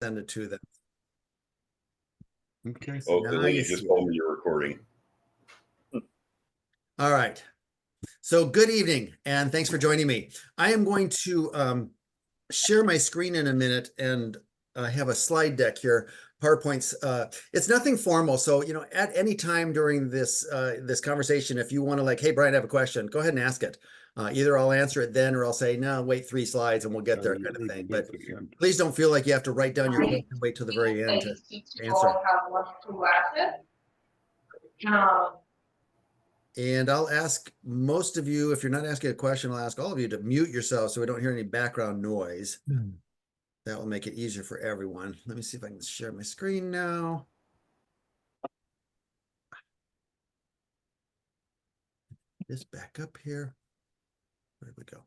send it to them. Okay. So Oh, now Lee, you you just see told it. me you're recording. All right. So good evening, and thanks for joining me. I am going to share my screen in a minute, and I have a slide deck here. PowerPoint's it's nothing formal, so at any time during this this conversation, if you want to like, hey Brian, I have a question, go ahead and ask it. Either I'll answer it then, or I'll say no, wait 3 slides and we'll get there, kind of thing. But please don't feel like you have to write down your question and wait till the very end to answer. And I'll ask most of you, if you're not asking a question, I'll ask all of you to mute yourself so we don't hear any background noise. That will make it easier for everyone. Let me see if I can share my screen now. Just back up here. Where did we go?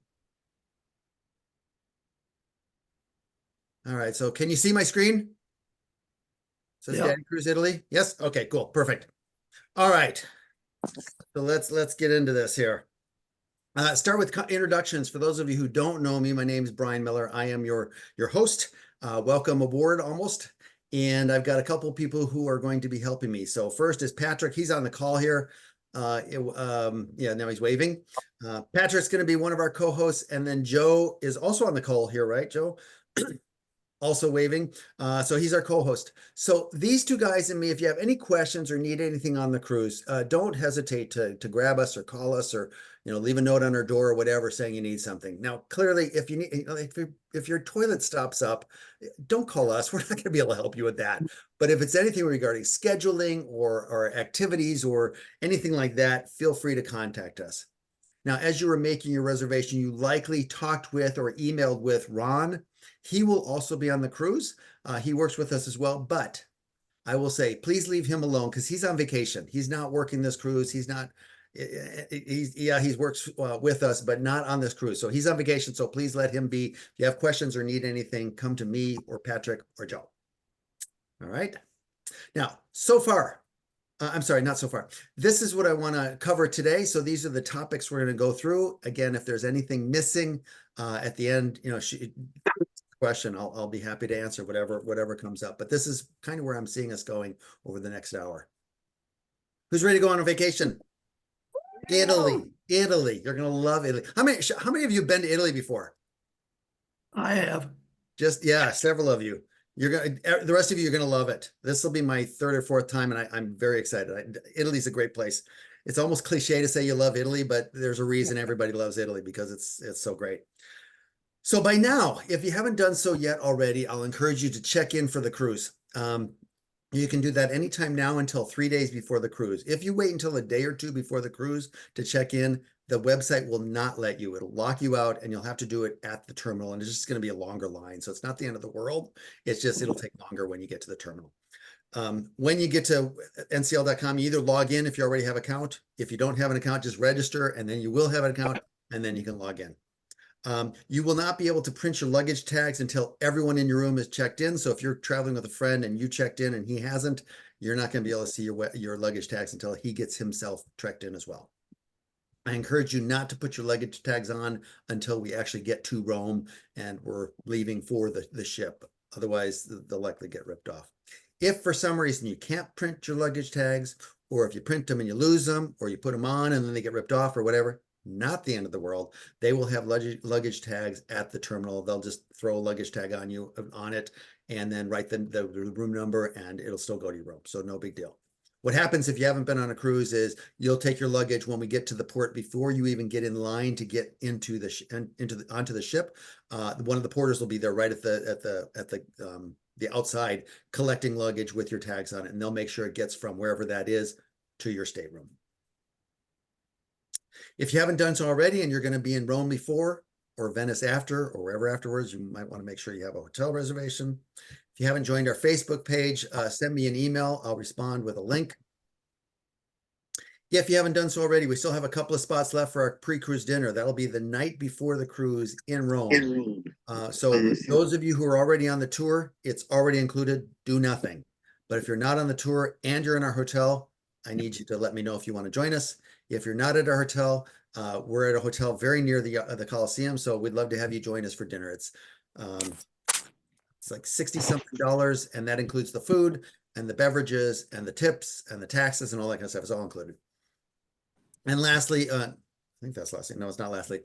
All right, so can you see my screen? Says Daddy Cruise Italy. Yes? Okay, cool. Perfect. All right. So let's get into this here. Start with introductions. For those of you who don't know me, my name is Brian Miller. I am your host. Welcome aboard almost. And I've got a couple people who are going to be helping me. So first is Patrick. He's on the call here. Yeah, now he's waving. Patrick's going to be one of our co-hosts. And then Joe is also on the call here, right, Joe? Also waving. So he's our co-host. So these two guys and me, if you have any questions or need anything on the cruise, don't hesitate to grab us or call us or leave a note on our door or whatever saying you need something. Now, clearly, if you need, if your toilet stops up, don't call us. We're not going to be able to help you with that. But if it's anything regarding scheduling or activities or anything like that, feel free to contact us. Now, as you were making your reservation, you likely talked with or emailed with Ron. He will also be on the cruise. He works with us as well, but I will say, please leave him alone because he's on vacation. He's not working this cruise. He's not, he works with us, but not on this cruise. So he's on vacation. So please let him be. If you have questions or need anything, come to me or Patrick or Joe. All right. Now, so far, I'm sorry, not so far. This is what I want to cover today. So these are the topics we're going to go through. Again, if there's anything missing at the end, question, I'll be happy to answer whatever comes up. But this is kind of where I'm seeing us going over the next hour. Who's ready to go on a vacation? Italy. You're going to love Italy. How many of you have been to Italy before? I have. Yeah, several of you. The rest of you are going to love it. This will be my 3rd or 4th time, and I'm very excited. Italy's a great place. It's almost cliche to say you love Italy, but there's a reason everybody loves Italy because it's so great. So by now, if you haven't done so yet already, I'll encourage you to check in for the cruise. You can do that anytime now until 3 days before the cruise. If you wait until a day or 2 before the cruise to check in, the website will not let you. It'll lock you out and you'll have to do it at the terminal, and it's just going to be a longer line. So it's not the end of the world. It's just, it'll take longer when you get to the terminal. When you get to ncl.com, you either log in if you already have an account. If you don't have an account, just register and then you will have an account and then you can log in. You will not be able to print your luggage tags until everyone in your room is checked in. So if you're traveling with a friend and you checked in and he hasn't, you're not going to be able to see your luggage tags until he gets himself checked in as well. I encourage you not to put your luggage tags on until we actually get to Rome and we're leaving for the ship. Otherwise, they'll likely get ripped off. If for some reason you can't print your luggage tags, or if you print them and you lose them, or you put them on and then they get ripped off or whatever, not the end of the world. They will have luggage tags at the terminal. They'll just throw a luggage tag on it and then write the room number and it'll still go to your room. So no big deal. What happens if you haven't been on a cruise is you'll take your luggage when we get to the port before you even get in line to get onto the ship. One of the porters will be there right at the outside collecting luggage with your tags on it, and they'll make sure it gets from wherever that is to your stateroom. If you haven't done so already and you're going to be in Rome before or Venice after or wherever afterwards, you might want to make sure you have a hotel reservation. If you haven't joined our Facebook page, send me an email. I'll respond with a link. If you haven't done so already, we still have a couple of spots left for our pre-cruise dinner. That'll be the night before the cruise in Rome. So those of you who are already on the tour, it's already included. Do nothing. But if you're not on the tour and you're in our hotel, I need you to let me know if you want to join us. If you're not at our hotel, we're at a hotel very near the Coliseum, so we'd love to have you join us for dinner. It's It's like 60 something dollars, and that includes the food and the beverages and the tips and the taxes and all that kind of stuff. It's all included. And lastly, I think that's lastly. No, it's not lastly.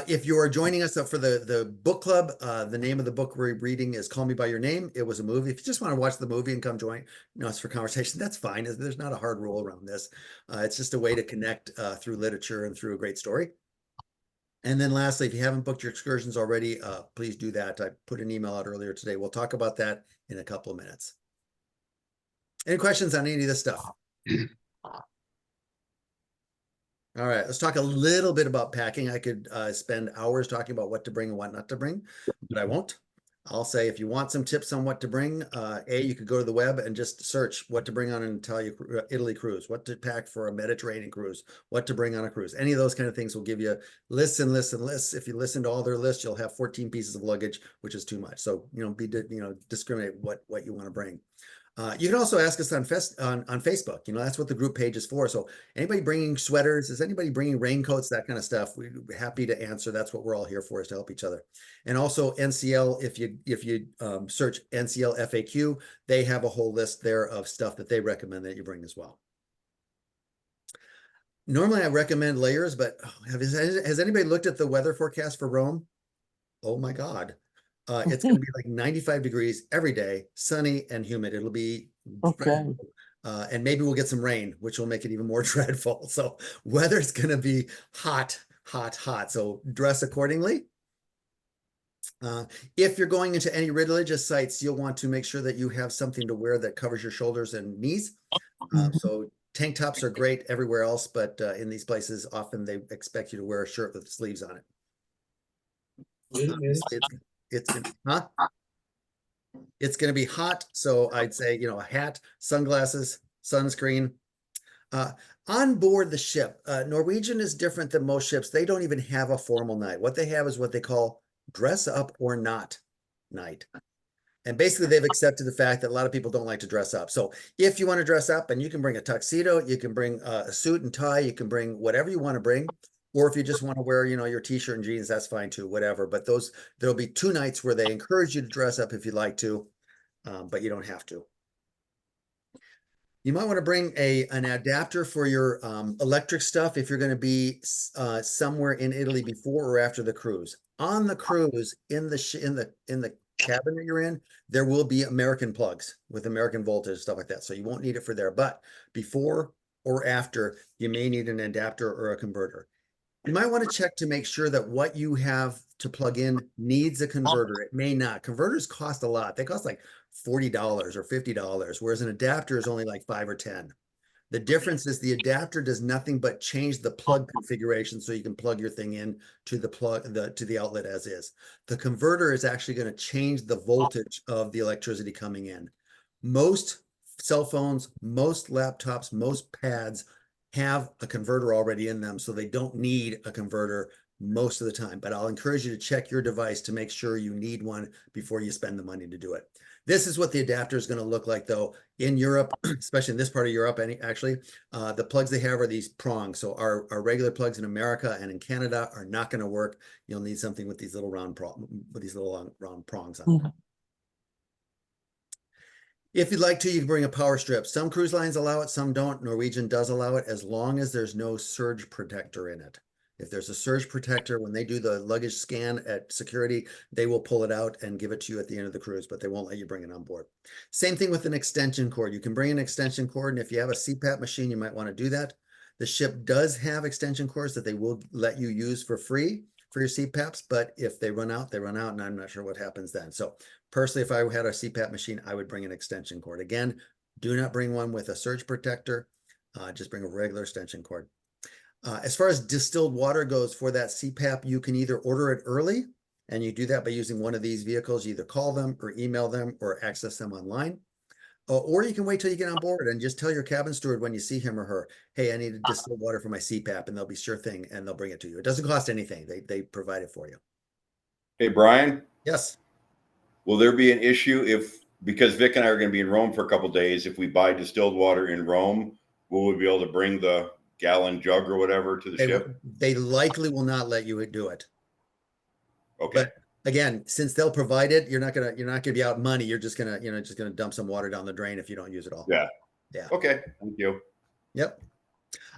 If you are joining us for the book club, the name of the book we're reading is Call Me by Your Name. It was a movie. If you just want to watch the movie and come join us for conversation, that's fine. There's not a hard rule around this. It's just a way to connect through literature and through a great story. And then lastly, if you haven't booked your excursions already, please do that. I put an email out earlier today. We'll talk about that in a couple of minutes. Any questions on any of this stuff? All right, let's talk a little bit about packing. I could spend hours talking about what to bring and what not to bring, but I won't. I'll say if you want some tips on what to bring, you could go to the web and just search what to bring on an Italy cruise, what to pack for a Mediterranean cruise, what to bring on a cruise. Any of those kind of things will give you lists and lists and lists. If you listen to all their lists, you'll have 14 pieces of luggage, which is too much. So, discriminate what you want to bring. You can also ask us on Facebook. That's what the group page is for. So anybody bringing sweaters, is anybody bringing raincoats, that kind of stuff? We'd be happy to answer. That's what we're all here for, is to help each other. And also NCL, if you search NCL FAQ, they have a whole list there of stuff that they recommend that you bring as well. Normally I recommend layers, but has anybody looked at the weather forecast for Rome? Oh my God. It's going to be like 95 degrees every day, sunny and humid. It'll be Okay. and maybe we'll get some rain, which will make it even more dreadful. So weather's going to be hot, hot, hot. So dress accordingly. If you're going into any religious sites, you'll want to make sure that you have something to wear that covers your shoulders and knees. So tank tops are great everywhere else, but in these places, often they expect you to wear a shirt with sleeves on it. It's going to be hot. So I'd say, a hat, sunglasses, sunscreen. On board the ship, Norwegian is different than most ships. They don't even have a formal night. What they have is what they call dress up or not night. And basically they've accepted the fact that a lot of people don't like to dress up. So if you want to dress up, and you can bring a tuxedo, you can bring a suit and tie, you can bring whatever you want to bring. Or if you just want to wear, your t-shirt and jeans, that's fine too, whatever. But there'll be 2 nights where they encourage you to dress up if you'd like to, but you don't have to. You might want to bring an adapter for your electric stuff if you're going to be somewhere in Italy before or after the cruise. On the cruise, in the cabin that you're in, there will be American plugs with American voltage, stuff like that. So you won't need it for there, but before or after, you may need an adapter or a converter. You might want to check to make sure that what you have to plug in needs a converter. It may not. Converters cost a lot. They cost like $40 or $50, whereas an adapter is only like $5 or $10. The difference is the adapter does nothing but change the plug configuration so you can plug your thing in to the outlet as is. The converter is actually going to change the voltage of the electricity coming in. Most cell phones, most laptops, most pads have a converter already in them, so they don't need a converter most of the time. But I'll encourage you to check your device to make sure you need one before you spend the money to do it. This is what the adapter is going to look like, though, in Europe, especially in this part of Europe. Actually, the plugs they have are these prongs. So our regular plugs in America and in Canada are not going to work. You'll need something with these little round prongs on them. If you'd like to, you can bring a power strip. Some cruise lines allow it, some don't. Norwegian does allow it as long as there's no surge protector in it. If there's a surge protector, when they do the luggage scan at security, they will pull it out and give it to you at the end of the cruise, but they won't let you bring it on board. Same thing with an extension cord. You can bring an extension cord, and if you have a CPAP machine, you might want to do that. The ship does have extension cords that they will let you use for free for your CPAPs, but if they run out, and I'm not sure what happens then. So personally, if I had a CPAP machine, I would bring an extension cord. Again, do not bring one with a surge protector. Just bring a regular extension cord. As far as distilled water goes for that CPAP, you can either order it early, and you do that by using one of these vehicles. You either call them or email them or access them online. Or you can wait till you get on board and just tell your cabin steward when you see him or her, hey, I need a distilled water for my CPAP, and they'll be sure thing, and they'll bring it to you. It doesn't cost anything. They provide it for you. Hey, Brian. Yes. Will there be an issue because Vic and I are going to be in Rome for a couple of days, if we buy distilled water in Rome, will we be able to bring the gallon jug or whatever to the ship? They likely will not let you do it. Okay. again, since they'll provide it, you're not gonna be out money. You're just gonna dump some water down the drain if you don't use it all. Yeah. Yeah. Okay. Thank you. Yep.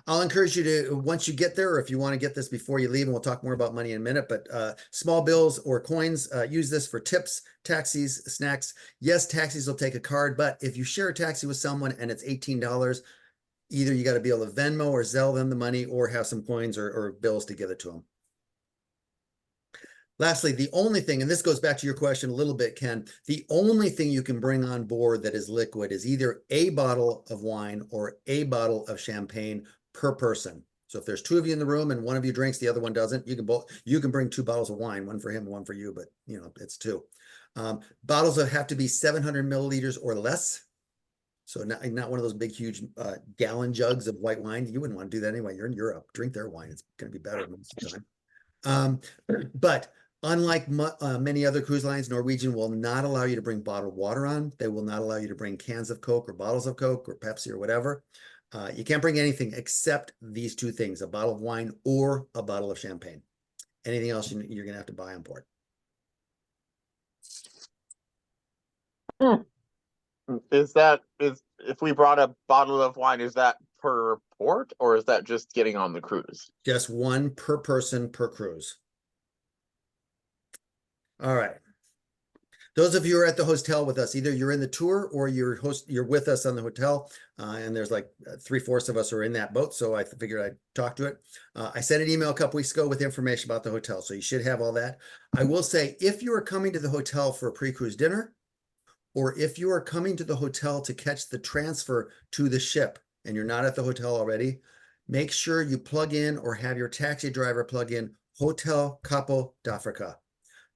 I'll encourage you to, once you get there, or if you want to get this before you leave, and we'll talk more about money in a minute, but small bills or coins, use this for tips, taxis, snacks. Yes, taxis will take a card, but if you share a taxi with someone and it's $18, either you got to be able to Venmo or Zelle them the money, or have some coins or bills to give it to them. Lastly, the only thing, and this goes back to your question a little bit, Ken, the only thing you can bring on board that is liquid is either a bottle of wine or a bottle of champagne per person. So if there's 2 of you in the room and one of you drinks, the other one doesn't, you can bring 2 bottles of wine, one for him, one for you, but it's 2. Bottles that have to be 700 milliliters or less. So not one of those big, huge gallon jugs of white wine. You wouldn't want to do that anyway. You're in Europe. Drink their wine. It's going to be better most of the time. But unlike many other cruise lines, Norwegian will not allow you to bring bottled water on. They will not allow you to bring cans of Coke or bottles of Coke or Pepsi or whatever. You can't bring anything except these 2 things, a bottle of wine or a bottle of champagne. Anything else you're going to have to buy on board. Is if we brought a bottle of wine, is that per port or is that just getting on the cruise? Just 1 per person per cruise. All right. Those of you who are at the hotel with us, either you're in the tour or you're with us on the hotel, and there's like 3/4 of us are in that boat, so I figured I'd talk to it. I sent an email a couple weeks ago with information about the hotel, so you should have all that. I will say, if you are coming to the hotel for a pre-cruise dinner, or if you are coming to the hotel to catch the transfer to the ship and you're not at the hotel already, make sure you plug in or have your taxi driver plug in Hotel Capo d'Africa.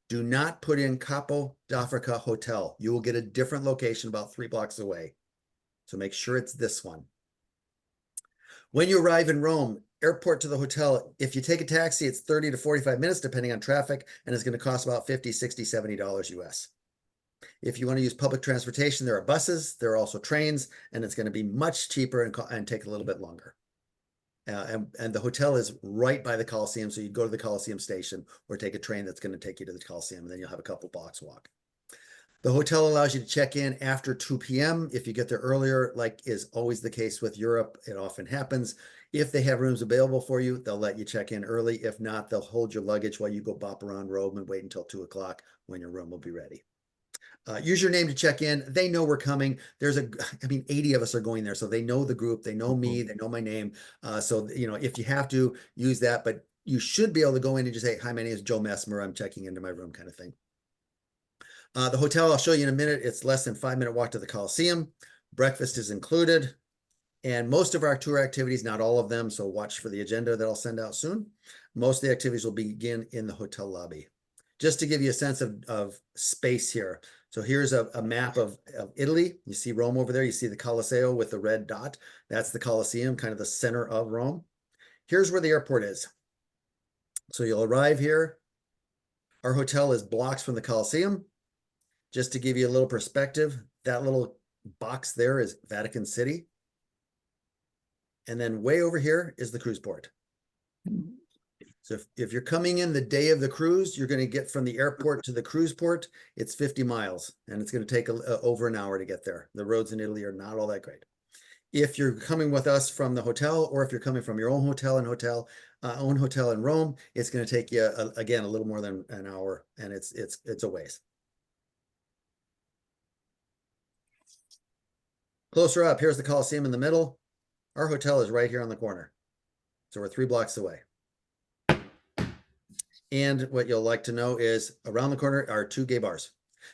Do not put in Capo d'Africa Hotel. You will get a different location about 3 blocks away. So make sure it's this one. When you arrive in Rome, airport to the hotel, if you take a taxi, it's 30 to 45 minutes, depending on traffic, and it's going to cost about $50, $60, $70 US. If you want to use public transportation, there are buses, there are also trains, and it's going to be much cheaper and take a little bit longer. And the hotel is right by the Coliseum, so you go to the Coliseum station or take a train that's going to take you to the Coliseum, and then you'll have a couple blocks walk. The hotel allows you to check in after 2 p.m. If you get there earlier, like is always the case with Europe, it often happens. If they have rooms available for you, they'll let you check in early. If not, they'll hold your luggage while you go bop around Rome and wait until 2 o'clock when your room will be ready. Use your name to check in. They know we're coming. 80 of us are going there. So they know the group, they know me, they know my name. So, if you have to use that, but you should be able to go in and just say, hi, my name is Joe Messmer. I'm checking into my room kind of thing. The hotel, I'll show you in a minute. It's less than 5-minute walk to the Coliseum. Breakfast is included. And most of our tour activities, not all of them, so watch for the agenda that I'll send out soon. Most of the activities will begin in the hotel lobby. Just to give you a sense of space here. So here's a map of Italy. You see Rome over there. You see the Colosseo with the red dot. That's the Colosseum, kind of the center of Rome. Here's where the airport is. So you'll arrive here. Our hotel is blocks from the Coliseum. Just to give you a little perspective, that little box there is Vatican City. And then way over here is the cruise port. So if you're coming in the day of the cruise, you're going to get from the airport to the cruise port. It's 50 miles, and it's going to take over an hour to get there. The roads in Italy are not all that great. If you're coming with us from the hotel, or if you're coming from your own hotel in Rome, it's going to take you again a little more than an hour, and it's a ways. Closer up, here's the Coliseum in the middle. Our hotel is right here on the corner, so we're 3 blocks away. And what you'll like to know is around the corner are 2 gay bars.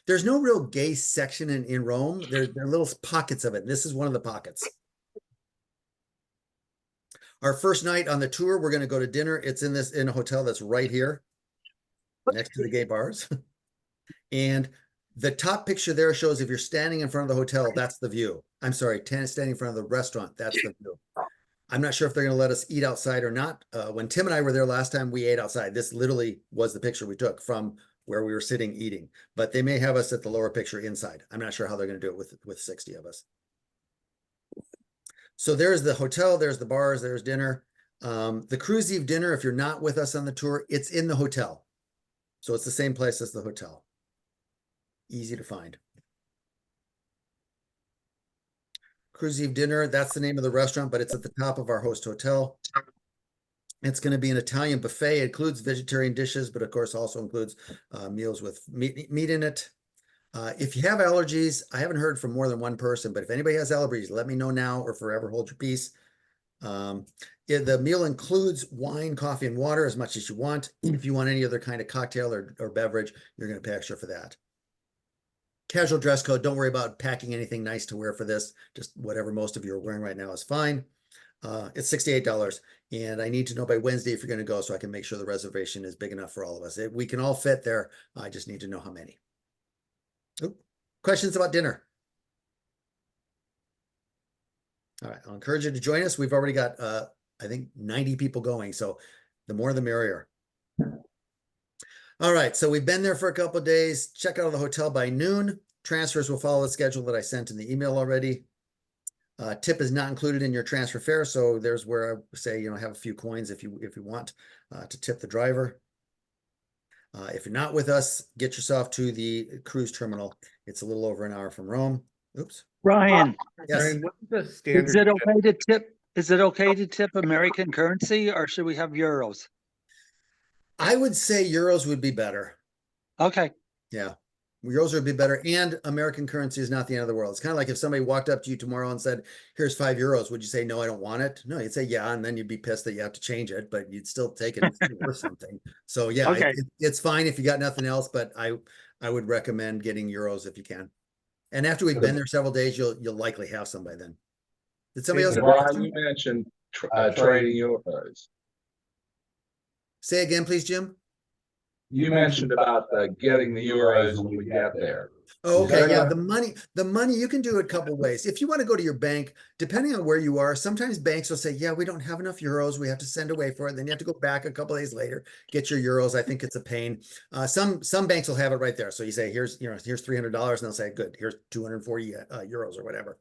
There's no real gay section in Rome. There are little pockets of it. This is one of the pockets. Our first night on the tour, we're going to go to dinner. It's in a hotel that's right here next to the gay bars. And the top picture there shows if you're standing in front of the hotel, that's the view. I'm sorry, standing in front of the restaurant, that's the view. I'm not sure if they're going to let us eat outside or not. When Tim and I were there last time, we ate outside. This literally was the picture we took from where we were sitting eating. But they may have us at the lower picture inside. I'm not sure how they're going to do it with 60 of us. So there's the hotel, there's the bars, there's dinner. The cruise eve dinner, if you're not with us on the tour, it's in the hotel. So it's the same place as the hotel. Easy to find. Cruise Eve dinner, that's the name of the restaurant, but it's at the top of our host hotel. It's going to be an Italian buffet. It includes vegetarian dishes, but of course also includes meals with meat in it. If you have allergies, I haven't heard from more than one person, but if anybody has allergies, let me know now or forever hold your peace. The meal includes wine, coffee, and water as much as you want. If you want any other kind of cocktail or beverage, you're going to pay extra for that. Casual dress code. Don't worry about packing anything nice to wear for this. Just whatever most of you are wearing right now is fine. It's $68, and I need to know by Wednesday if you're going to go so I can make sure the reservation is big enough for all of us. We can all fit there. I just need to know how many. Oop. Questions about dinner? All right, I'll encourage you to join us. We've already got, I think, 90 people going, so the more the merrier. All right, so we've been there for a couple of days. Check out of the hotel by noon. Transfers will follow the schedule that I sent in the email already. Tip is not included in your transfer fare, so there's where I say, have a few coins if you want to tip the driver. If you're not with us, get yourself to the cruise terminal. It's a little over an hour from Rome. Oops. Brian, Yes. Brian, what's the is standard? it okay to tip? Is it okay to tip American currency or should we have euros? I would say euros would be better. Okay. Yeah. Euros would be better. And American currency is not the end of the world. It's kind of like if somebody walked up to you tomorrow and said, here's €5. Would you say, no, I don't want it? No, you'd say, yeah. And then you'd be pissed that you have to change it, but you'd still take it or something. So yeah, Okay. it's fine if you got nothing else, but I would recommend getting euros if you can. And after we've been there several days, you'll likely have some by then. Did somebody else have a Brian, question? you mentioned trading euros. Say again, please, Jim. You mentioned about getting the euros when we get there. Oh, Is okay. that Yeah. a- The money, you can do it a couple ways. If you want to go to your bank, depending on where you are, sometimes banks will say, yeah, we don't have enough euros. We have to send away for it. Then you have to go back a couple days later, get your euros. I think it's a pain. Some banks will have it right there. So you say, here's $300, and they'll say, good, here's 240 euros or whatever.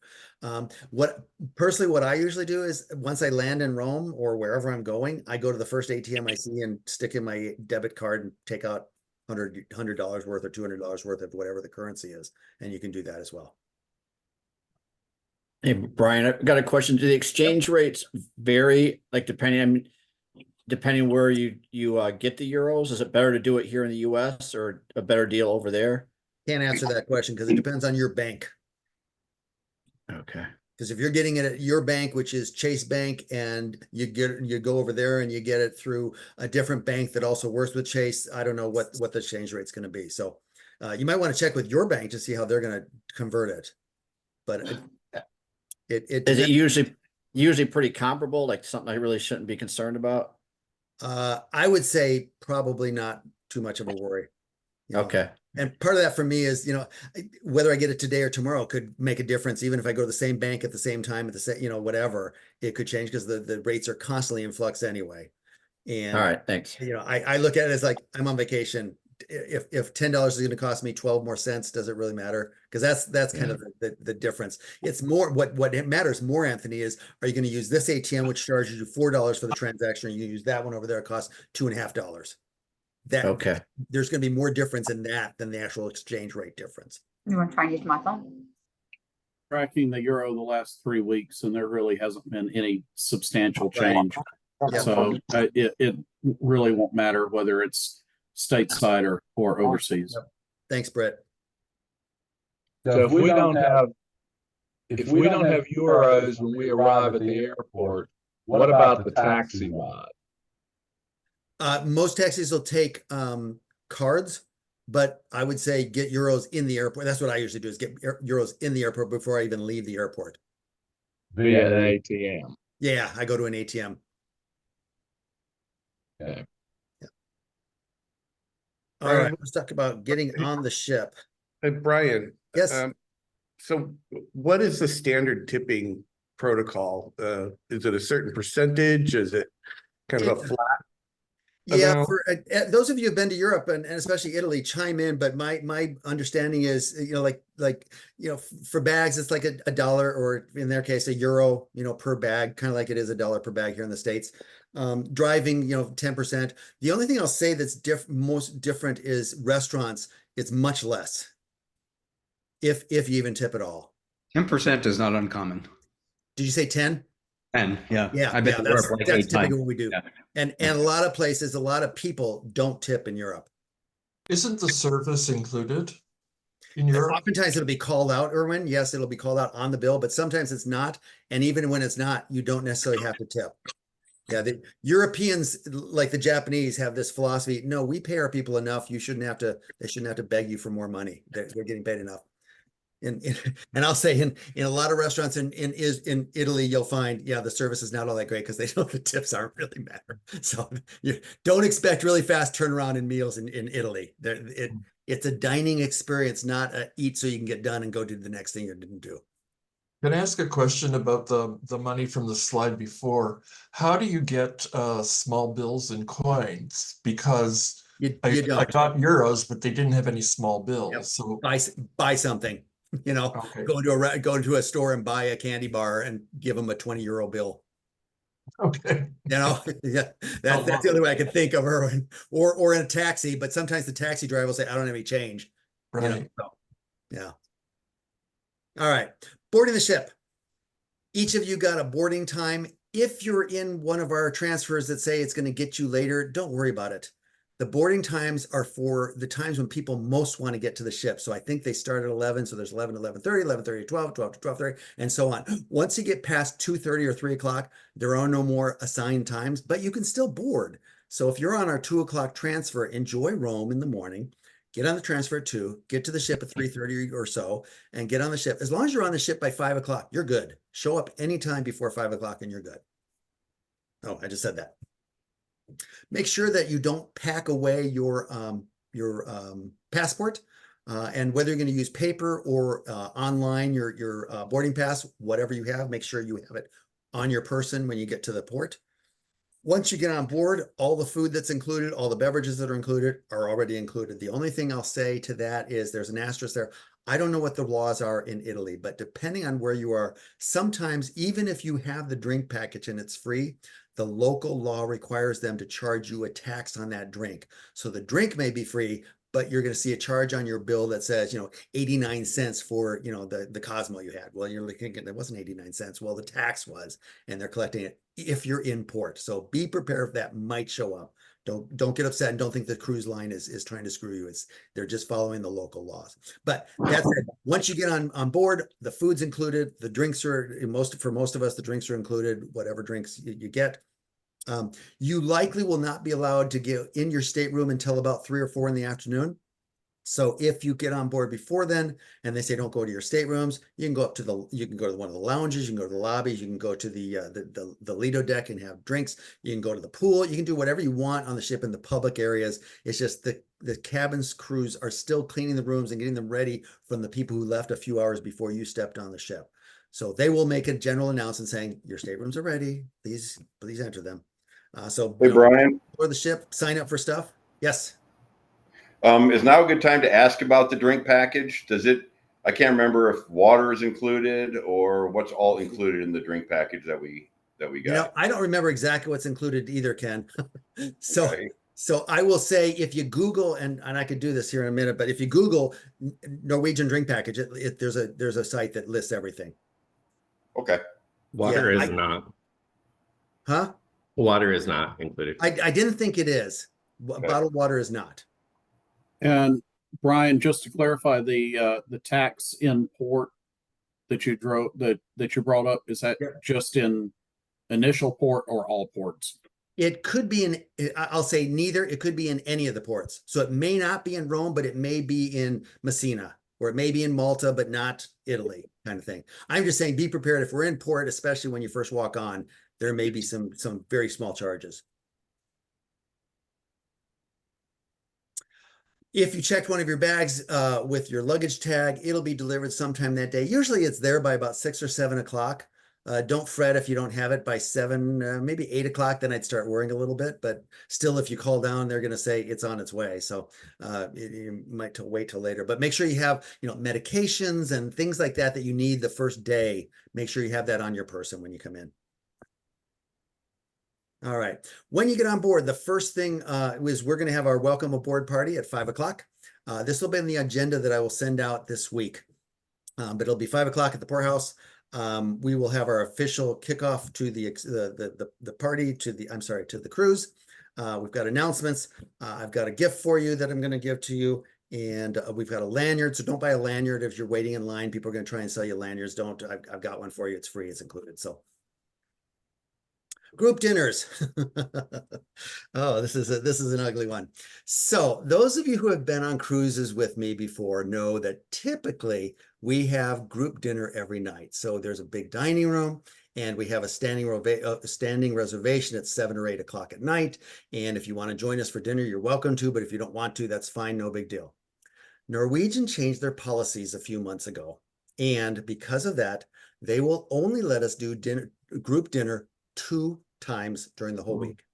What I usually do is once I land in Rome or wherever I'm going, I go to the first ATM I see and stick in my debit card and take out $100 worth or $200 worth of whatever the currency is. And you can do that as well. Hey, Brian, I've got a question. Do the exchange rates vary, like depending where you get the euros? Is it better to do it here in the US or a better deal over there? Can't answer that question because it depends on your bank. Okay. Because if you're getting it at your bank, which is Chase Bank, and you go over there and you get it through a different bank that also works with Chase, I don't know what the exchange rate's going to be. So you might want to check with your bank to see how they're going to convert it. But Is it usually pretty comparable, like something I really shouldn't be concerned about? I would say probably not too much of a worry. Okay. And part of that for me is, whether I get it today or tomorrow could make a difference. Even if I go to the same bank at the same time at the same, whatever, it could change because the rates are constantly in flux anyway. And All right. Thanks. I look at it as like I'm on vacation. If $10 is going to cost me 12 more cents, does it really matter? Because that's kind of the difference. It's more what matters more, Anthony, is are you going to use this ATM which charges you $4 for the transaction, or you use that one over there, it costs $2.50. Okay. There's going to be more difference in that than the actual exchange rate difference. You want to try and use my phone? Tracking the euro the last 3 weeks, and there really hasn't been any substantial Right. change. Yeah. So it really won't matter whether it's stateside or overseas. Thanks, Brett. So if we don't have euros when we arrive at the airport, what about the taxi ride? Most taxis will take cards, but I would say get euros in the airport. That's what I usually do, is get euros in the airport before I even leave the airport. Via an ATM. Yeah, I go to an ATM. Okay. All right, let's talk about getting on the ship. Hey, Brian. Yes. So what is the standard tipping protocol? Is it a certain percentage? Is it kind of a flat? Yeah, about? for those of you who've been to Europe and especially Italy, chime in. But my understanding is, for bags, it's like a dollar, or in their case, €1, per bag, kind of like it is $1 per bag here in the States. Driving, 10%. The only thing I'll say that's most different is restaurants. It's much less, if you even tip at all. 10% is not uncommon. Did you say 10? 10, yeah. Yeah, I've been to that's Europe like that's 8 typically times. what we do. Yeah. And a lot of places, a lot of people don't tip in Europe. Isn't the service included in Europe? Oftentimes it'll be called out, Erwin. Yes, it'll be called out on the bill, but sometimes it's not. And even when it's not, you don't necessarily have to tip. Yeah, the Europeans, like the Japanese, have this philosophy. No, we pay our people enough. They shouldn't have to beg you for more money. They're getting paid enough. And I'll say in a lot of restaurants in Italy, you'll find, the service is not all that great because they know the tips aren't really matter. So you don't expect really fast turnaround in meals in Italy. It's a dining experience, not a eat so you can get done and go do the next thing you didn't do. Can I ask a question about the money from the slide before? How do you get small bills and coins? Because You I don't got euros, but they didn't have any small bills. Yep. So buy something. okay. Go into a store and buy a candy bar and give them a €20 bill. Okay. Yeah, that's the only way I can think of, Erwin. Or in a taxi, but sometimes the taxi driver will say, "I don't have any change." Right. So, yeah. All right, boarding the ship. Each of you got a boarding time. If you're in one of our transfers that say it's going to get you later, don't worry about it. The boarding times are for the times when people most want to get to the ship. So I think they start at 11. So there's 11 to 11:30, 11:30 to 12, 12 to 12:30, and so on. Once you get past 2:30 or 3 o'clock, there are no more assigned times, but you can still board. So if you're on our 2 o'clock transfer, enjoy Rome in the morning, get on the transfer at 2, get to the ship at 3:30 or so, and get on the ship. As long as you're on the ship by 5 o'clock, you're good. Show up anytime before 5 o'clock and you're good. Oh, I just said that. Make sure that you don't pack away your passport, and whether you're going to use paper or online, your boarding pass, whatever you have, make sure you have it on your person when you get to the port. Once you get on board, all the food that's included, all the beverages that are included are already included. The only thing I'll say to that is there's an asterisk there. I don't know what the laws are in Italy, but depending on where you are, sometimes even if you have the drink package and it's free, the local law requires them to charge you a tax on that drink. So the drink may be free, but you're going to see a charge on your bill that says, 89 cents for, the Cosmo you had. Well, you're thinking it wasn't 89 cents. Well, the tax was, and they're collecting it if you're in port. So be prepared if that might show up. Don't get upset and don't think the cruise line is trying to screw you. They're just following the local laws. But that's it. Once you get on board, the food's included. The drinks are for most of us, the drinks are included, whatever drinks you get. You likely will not be allowed to get in your stateroom until about 3 or 4 in the afternoon. So if you get on board before then and they say don't go to your staterooms, you can go to one of the lounges, you can go to the lobbies, you can go to the Lido deck and have drinks, you can go to the pool, you can do whatever you want on the ship in the public areas. It's just the cabins crews are still cleaning the rooms and getting them ready from the people who left a few hours before you stepped on the ship. So they will make a general announcement saying your staterooms are ready, please enter them. Hey, Brian, or the ship, sign up for stuff. Yes. Is now a good time to ask about the drink package? I can't remember if water is included or what's all included in the drink package that we got. I don't remember exactly what's included either, Ken. So Okay. So I will say, if you Google, and I could do this here in a minute, but if you Google Norwegian drink package, there's a site that lists everything. Okay. Water Yeah, is not. Huh? Water is not included. I didn't think it is. Okay. Bottled water is not. And Brian, just to clarify, the tax in port that you brought up, is that just in initial port or all ports? It could be I'll say neither. It could be in any of the ports. So it may not be in Rome, but it may be in Messina, or it may be in Malta, but not Italy, kind of thing. I'm just saying, be prepared. If we're in port, especially when you first walk on, there may be some very small charges. If you checked one of your bags with your luggage tag, it'll be delivered sometime that day. Usually it's there by about 6 or 7 o'clock. Don't fret if you don't have it by 7, maybe 8 o'clock, then I'd start worrying a little bit, but still, if you call down, they're going to say it's on its way. So you might wait till later, but make sure you have, medications and things like that you need the first day. Make sure you have that on your person when you come in. All right. When you get on board, the first thing is we're going to have our welcome aboard party at 5 o'clock. This will be in the agenda that I will send out this week, but it'll be 5 o'clock at the poorhouse. We will have our official kickoff to the party, to the cruise. We've got announcements. I've got a gift for you that I'm going to give to you. And we've got a lanyard. So don't buy a lanyard if you're waiting in line. People are going to try and sell you lanyards. Don't. I've got one for you. It's free. It's included. So group dinners. Oh, this is an ugly one. So those of you who have been on cruises with me before know that typically we have group dinner every night. So there's a big dining room and we have a standing reservation at 7 or 8 o'clock at night. And if you want to join us for dinner, you're welcome to, but if you don't want to, that's fine. No big deal. Norwegian changed their policies a few months ago. And because of that, they will only let us do group dinner 2 times during the whole week.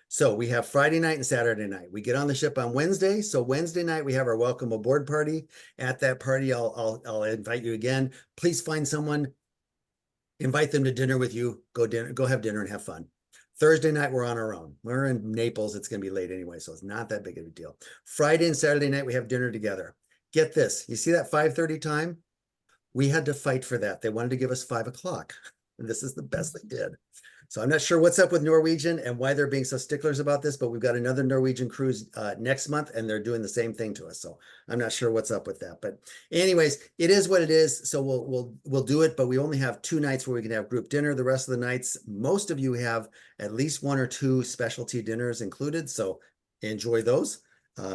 So we have Friday night and Saturday night. We get on the ship on Wednesday. So Wednesday night, we have our welcome aboard party. At that party, I'll invite you again. Please find someone, invite them to dinner with you, go have dinner and have fun. Thursday night, we're on our own. We're in Naples. It's going to be late anyway, so it's not that big of a deal. Friday and Saturday night, we have dinner together. Get this. You see that 5:30 time? We had to fight for that. They wanted to give us 5 o'clock. And this is the best they did. So I'm not sure what's up with Norwegian and why they're being so sticklers about this, but we've got another Norwegian cruise next month and they're doing the same thing to us. So I'm not sure what's up with that, but anyways, it is what it is. So we'll do it, but we only have 2 nights where we can have group dinner. The rest of the nights, most of you have at least 1 or 2 specialty dinners included. So enjoy those.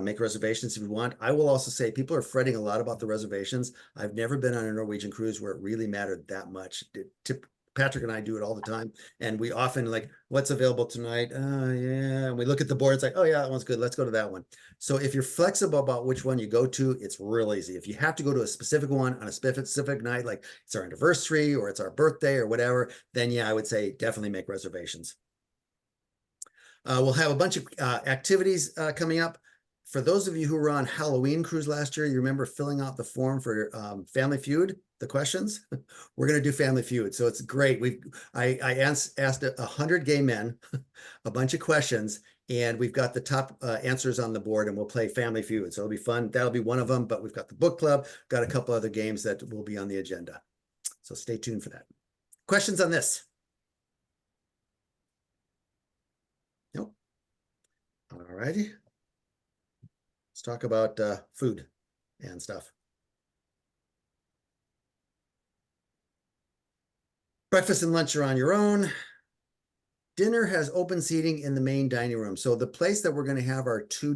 Make reservations if you want. I will also say people are fretting a lot about the reservations. I've never been on a Norwegian cruise where it really mattered that much. Patrick and I do it all the time. And we often like, what's available tonight? Oh, yeah. And we look at the board. It's like, oh, yeah, that one's good. Let's go to that one. So if you're flexible about which one you go to, it's real easy. If you have to go to a specific one on a specific night, like it's our anniversary or it's our birthday or whatever, then yeah, I would say definitely make reservations. We'll have a bunch of activities coming up. For those of you who were on Halloween cruise last year, you remember filling out the form for Family Feud, the questions? We're going to do Family Feud. So it's great. I asked 100 gay men a bunch of questions, and we've got the top answers on the board, and we'll play Family Feud. So it'll be fun. That'll be one of them, but we've got the book club, got a couple other games that will be on the agenda. So stay tuned for that. Questions on this? Nope. All righty. Let's talk about food and stuff. Breakfast and lunch are on your own. Dinner has open seating in the main dining room. So the place that we're going to have our 2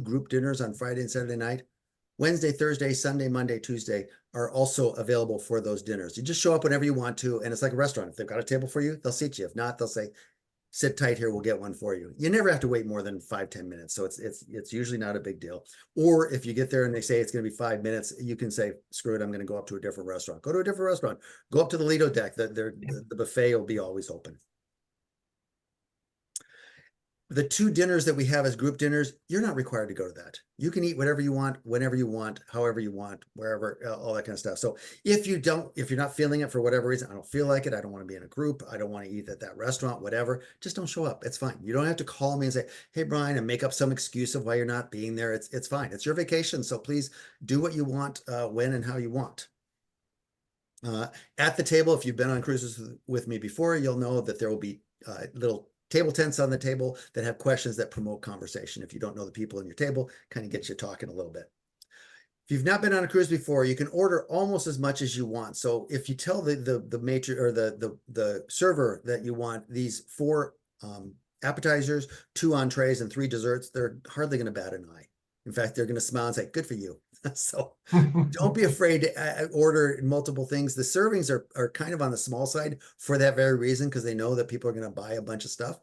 group dinners on Friday and Saturday night, Wednesday, Thursday, Sunday, Monday, Tuesday are also available for those dinners. You just show up whenever you want to, and it's like a restaurant. If they've got a table for you, they'll seat you. If not, they'll say, sit tight here, we'll get one for you. You never have to wait more than 5-10 minutes. So it's usually not a big deal. Or if you get there and they say it's going to be 5 minutes, you can say, screw it, I'm going to go up to a different restaurant. Go to a different restaurant. Go up to the Lido deck. The buffet will be always open. The 2 dinners that we have as group dinners, you're not required to go to that. You can eat whatever you want, whenever you want, however you want, wherever, all that kind of stuff. So if you're not feeling it for whatever reason, I don't feel like it, I don't want to be in a group, I don't want to eat at that restaurant, whatever, just don't show up. It's fine. You don't have to call me and say, hey, Brian, and make up some excuse of why you're not being there. It's fine. It's your vacation. So please do what you want, when and how you want. At the table, if you've been on cruises with me before, you'll know that there will be little table tents on the table that have questions that promote conversation. If you don't know the people in your table, kind of gets you talking a little bit. If you've not been on a cruise before, you can order almost as much as you want. So if you tell the matron or the server that you want these 4 appetizers, 2 entrees, and 3 desserts, they're hardly going to bat an eye. In fact, they're going to smile and say, good for you. So don't be afraid to order multiple things. The servings are kind of on the small side for that very reason, because they know that people are going to buy a bunch of stuff.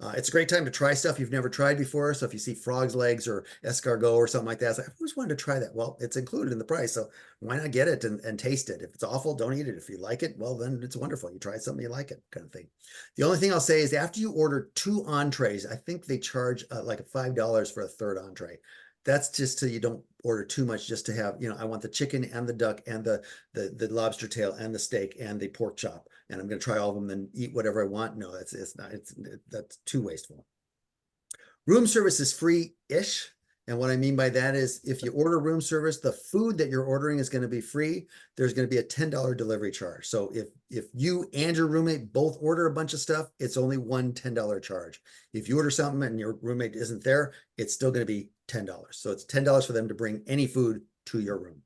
It's a great time to try stuff you've never tried before. So if you see frog's legs or escargot or something like that, it's like, I've always wanted to try that. Well, it's included in the price. So why not get it and taste it? If it's awful, don't eat it. If you like it, well, then it's wonderful. You try something, you like it, kind of thing. The only thing I'll say is after you order 2 entrees, I think they charge like $5 for a third entree. That's just so you don't order too much, just to have, I want the chicken and the duck and the lobster tail and the steak and the pork chop, and I'm going to try all of them, then eat whatever I want. No, it's not, that's too wasteful. Room service is free-ish. And what I mean by that is if you order room service, the food that you're ordering is going to be free. There's going to be a $10 delivery charge. So if you and your roommate both order a bunch of stuff, it's only one $10 charge. If you order something and your roommate isn't there, it's still going to be $10. So it's $10 for them to bring any food to your room.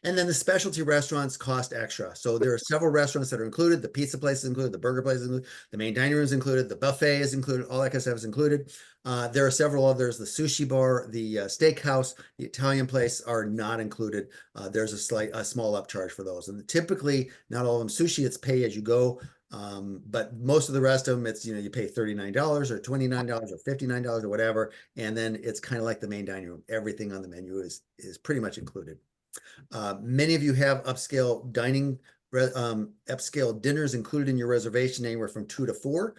And then the specialty restaurants cost extra. So there are several restaurants that are included. The pizza place is included, the burger place is included, the main dining room is included, the buffet is included, all that kind of stuff is included. There are several others. The sushi bar, the steakhouse, the Italian place are not included. There's a small upcharge for those. And typically, not all of them sushi, it's pay as you go. But most of the rest of them, it's, you pay $39 or $29 or $59 or whatever. And then it's kind of like the main dining room. Everything on the menu is pretty much included. Many of you have upscale dining, upscale dinners included in your reservation, anywhere from 2 to 4.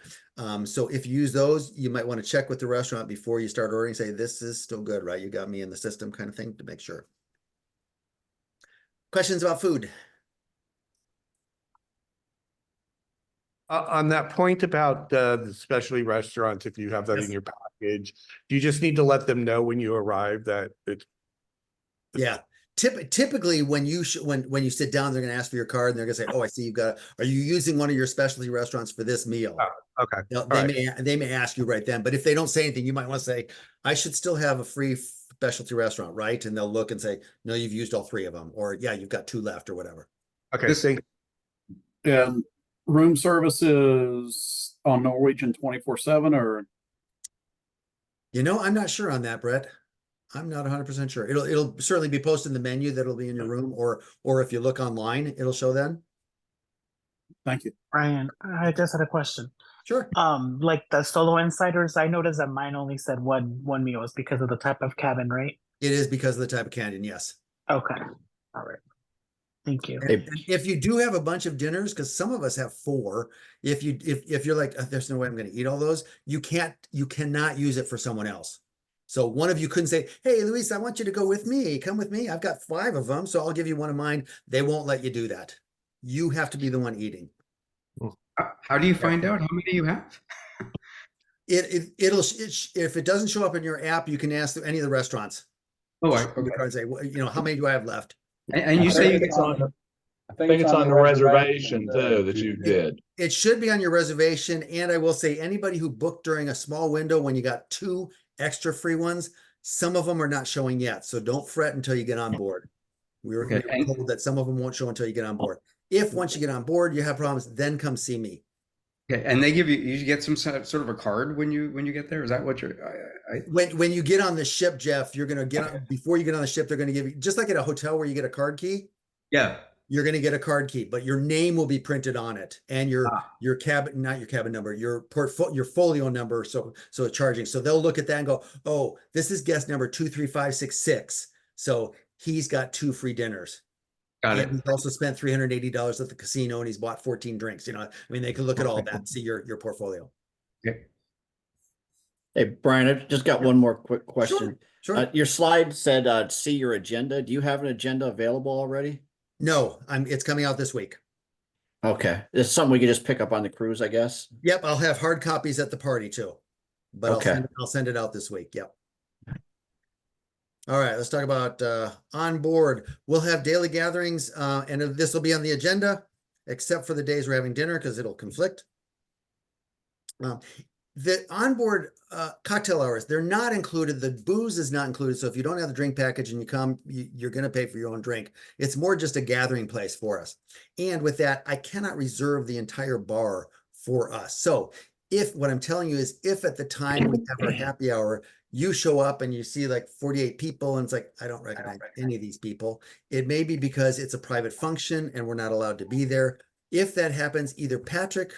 So if you use those, you might want to check with the restaurant before you start ordering, say, this is still good, right? You got me in the system, kind of thing, to make sure. Questions about food? On that point about the specialty restaurants, if you have that Yes. in your package, do you just need to let them know when you arrive that it's Yeah. Typically, when you when you sit down, they're going to ask for your card, and they're going to say, "Oh, I see you've got. Are you using one of your specialty restaurants for this meal?" okay? They may ask you right then, but if they don't say anything, you might want to say, "I should still have a free specialty restaurant, right?" And they'll look and say, "No, you've used all 3 of them," or "Yeah, you've got 2 left," or whatever. Okay, thank you. And room services on Norwegian 24/7, or I'm not sure on that, Brett. I'm not 100% sure. It'll certainly be posted in the menu that'll be in your room, or if you look online, it'll show then. thank you. Brian, I just had a question. Sure. Like the Solo Insiders, I noticed that mine only said one meal. Is because of the type of cabin, right? It is because of the type of canyon, yes. Okay. All right. Thank you. And if you do have a bunch of dinners, because some of us have 4, if you're like, there's no way I'm going to eat all those, you cannot use it for someone else. So one of you couldn't say, "Hey, Luis, I want you to go with me. Come with me. I've got 5 of them, so I'll give you one of mine." They won't let you do that. You have to be the one eating. How do you find out how many you have? If it doesn't show up in your app, you can ask any of the restaurants. Oh, You can say, how many do I have left? and you say you get I think it's on the reservation too that you did. It should be on your reservation. And I will say, anybody who booked during a small window when you got 2 extra free ones, some of them are not showing yet. So don't fret until you get on board. We were told that some of them won't show until you get on board. If once you get on board, you have problems, then come see me. Okay, and they give you get some sort of a card when you get there. Is that what you're? When you get on the ship, Jeff, you're gonna get on, before you get on the ship, they're gonna give you, just like at a hotel where you get a card key. Yeah. You're going to get a card key, but your name will be printed on it, and your cabin, not your cabin number, your folio number. So it's charging. So they'll look at that and go, "Oh, this is guest number 23566. So he's got 2 free dinners. Got it. And he's also spent $380 at the casino, and he's bought 14 drinks." They can look at all that and see your portfolio. Okay. Hey, Brian, I just got one more quick question. Sure. Your slide said, see your agenda. Do you have an agenda available already? No, it's coming out this week. Okay. It's something we could just pick up on the cruise, I guess. Yep. I'll have hard copies at the party too, but Okay. I'll send it out this week. Yep. All right, let's talk about on board. We'll have daily gatherings, and this will be on the agenda, except for the days we're having dinner because it'll conflict. The onboard cocktail hours, they're not included. The booze is not included. So if you don't have the drink package and you come, you're going to pay for your own drink. It's more just a gathering place for us. And with that, I cannot reserve the entire bar for us. So what I'm telling you is, if at the time we have our happy hour, you show up and you see like 48 people and it's like, I don't recognize any of these people, it may be because it's a private function and we're not allowed to be there. If that happens, either Patrick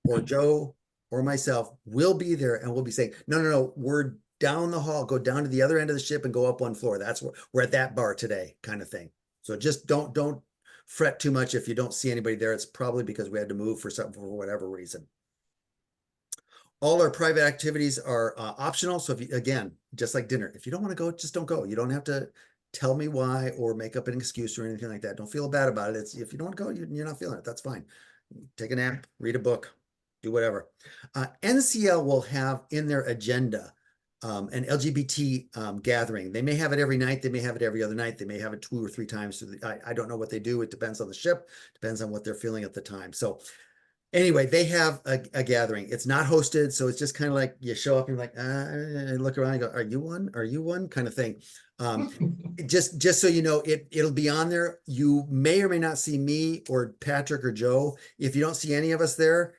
or Joe or myself will be there and we'll be saying, no, we're down the hall, go down to the other end of the ship and go up one floor. That's where we're at that bar today, kind of thing. So just don't fret too much if you don't see anybody there. It's probably because we had to move for something for whatever reason. All our private activities are optional. So if you, again, just like dinner, if you don't want to go, just don't go. You don't have to tell me why or make up an excuse or anything like that. Don't feel bad about it. It's if you don't want to go, you're not feeling it. That's fine. Take a nap, read a book, do whatever. NCL will have in their agenda an LGBT gathering. They may have it every night. They may have it every other night. They may have it 2 or 3 times. I don't know what they do. It depends on the ship, depends on what they're feeling at the time. So anyway, they have a gathering. It's not hosted, so it's just kind of like you show up and you're like, look around and go, are you one? Are you one? Kind of thing. Just so you know, it'll be on there. You may or may not see me or Patrick or Joe. If you don't see any of us there,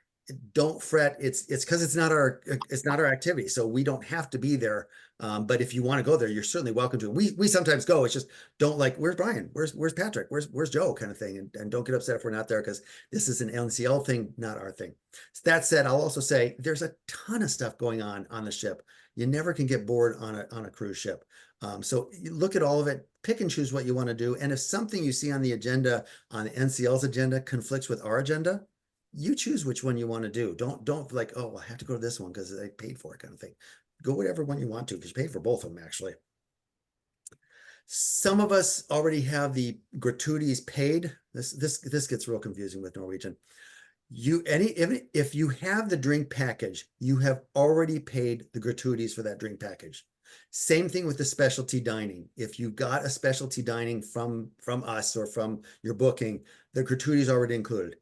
don't fret. It's because it's not our activity, so we don't have to be there. But if you want to go there, you're certainly welcome to. We sometimes go. It's just don't like, where's Brian? Where's Patrick? Where's Joe? Kind of thing. And don't get upset if we're not there because this is an NCL thing, not our thing. That said, I'll also say there's a ton of stuff going on the ship. You never can get bored on a cruise ship. So you look at all of it, pick and choose what you want to do. And if something you see on the agenda, on the NCL's agenda, conflicts with our agenda, you choose which one you want to do. Don't like, oh, I have to go to this one because I paid for it, kind of thing. Go whatever one you want to, because you paid for both of them, actually. Some of us already have the gratuities paid. This gets real confusing with Norwegian. If you have the drink package, you have already paid the gratuities for that drink package. Same thing with the specialty dining. If you got a specialty dining from us or from your booking, the gratuity is already included.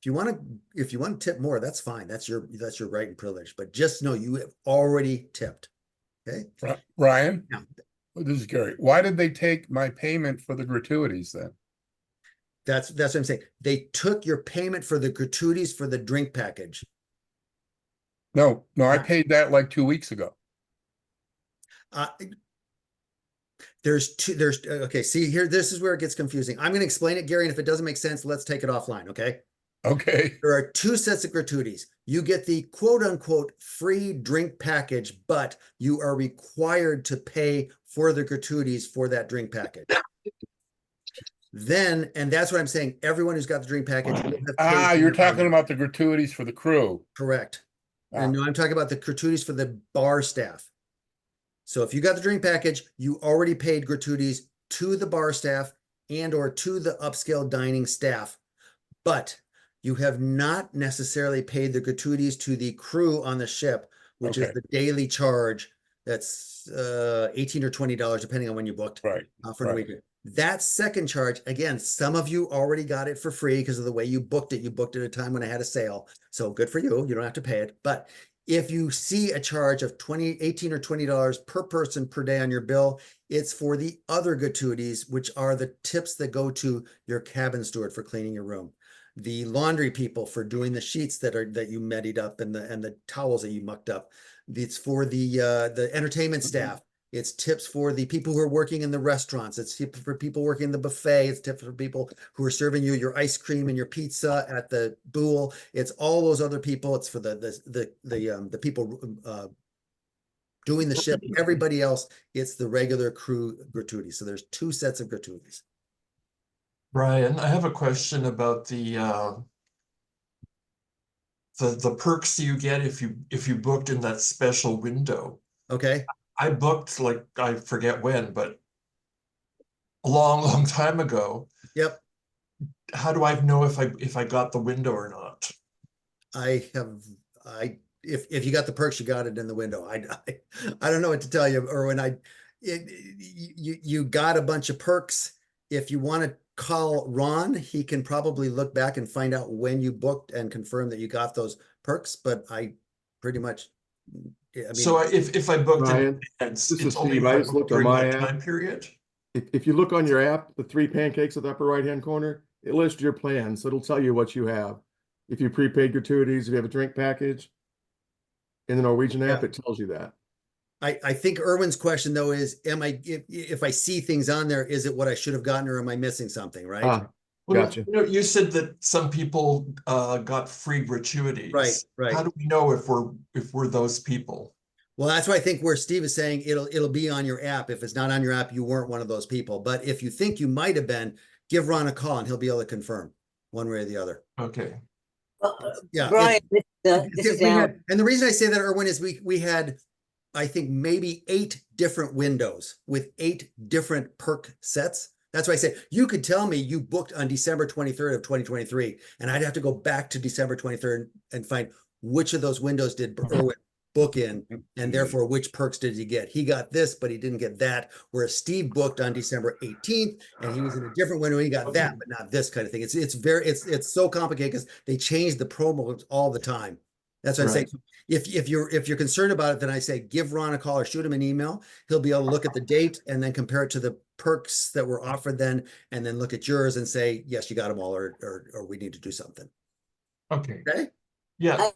If you want to tip more, that's fine. That's your right and privilege. But just know you have already tipped. Okay, Ryan. Yeah. This is Gary. Why did they take my payment for the gratuities then? That's what I'm saying. They took your payment for the gratuities for the drink package. No, I paid that like 2 weeks ago. Okay, see here, this is where it gets confusing. I'm going to explain it, Gary, and if it doesn't make sense, let's take it offline, okay? Okay. There are 2 sets of gratuities. You get the quote unquote free drink package, but you are required to pay for the gratuities for that drink package. Then, and that's what I'm saying, everyone who's got the drink package. You're talking about the gratuities for the crew. Correct. And no, I'm talking about the gratuities for the bar staff. So if you got the drink package, you already paid gratuities to the bar staff and or to the upscale dining staff, but you have not necessarily paid the gratuities to the crew on the ship, which is the daily charge. That's $18 or $20, depending on when you booked for the weekend. That second charge, again, some of you already got it for free because of the way you booked it. You booked it at a time when I had a sale. So good for you. You don't have to pay it. But if you see a charge of $18 or $20 per person per day on your bill, it's for the other gratuities, which are the tips that go to your cabin steward for cleaning your room, the laundry people for doing the sheets that you muddied up and the towels that you mucked up. It's for the entertainment staff. It's tips for the people who are working in the restaurants. It's tips for people working in the buffet. It's tips for people who are serving you your ice cream and your pizza at the Bool. It's all those other people. It's for the people doing the ship. Everybody else, it's the regular crew gratuity. So there's 2 sets of gratuities. Brian, I have a question about the perks you get if you booked in that special window. Okay. I booked, like, I forget when, but a long time ago. Yep. How do I know if I got the window or not? If you got the perks, you got it in the window. I don't know what to tell you. Or when you got a bunch of perks. If you want to call Ron, he can probably look back and find out when you booked and confirm that you got those perks. But I pretty much. I mean, so if I booked Ryan, it, this is it's only Steve. I just looked on during my that app. time period. If you look on your app, the 3 pancakes at the upper right-hand corner, it lists your plans. So it'll tell you what you have. If you prepaid gratuities, if you have a drink package in the Norwegian app, it tells you that. I think Erwin's question though is, if I see things on there, is it what I should have gotten or am I missing something, right? Well, Gotcha. you said that some people got free gratuities. Right. How do we know if we're those people? Well, that's why I think where Steve is saying it'll be on your app. If it's not on your app, you weren't one of those people. But if you think you might have been, give Ron a call and he'll be able to confirm one way or the other. Okay. Yeah. Brian, this is Alan. And the reason I say that, Erwin, is we had, I think, maybe 8 different windows with 8 different perk sets. That's why I say you could tell me you booked on December 23rd of 2023, and I'd have to go back to December 23rd and find which of those windows did Erwin book in, and therefore which perks did he get. He got this, but he didn't get that, whereas Steve booked on December 18th and he was in a different window, he got that, but not this kind of thing. It's so complicated because they change the promos all the time. That's what I'm saying. If you're concerned about it, then I say give Ron a call or shoot him an email. He'll be able to look at the date and then compare it to the perks that were offered then, and then look at yours and say, yes, you got them all, or we need to do something. Okay. Okay. Yeah.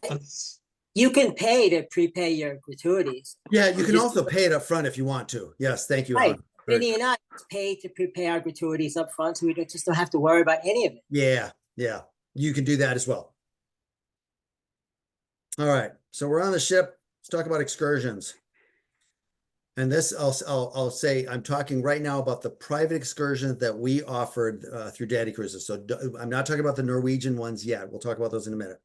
You can pay to prepay your gratuities. Yeah, you can also pay it up front if you want to. Yes, thank you. Right. Alan. Vinny and I pay to prepay our gratuities up front, so we just don't have to worry about any of it. Yeah, you can do that as well. All right, so we're on the ship. Let's talk about excursions. And this, I'll say, I'm talking right now about the private excursions that we offered through Daddy Cruises. So I'm not talking about the Norwegian ones yet. We'll talk about those in a minute.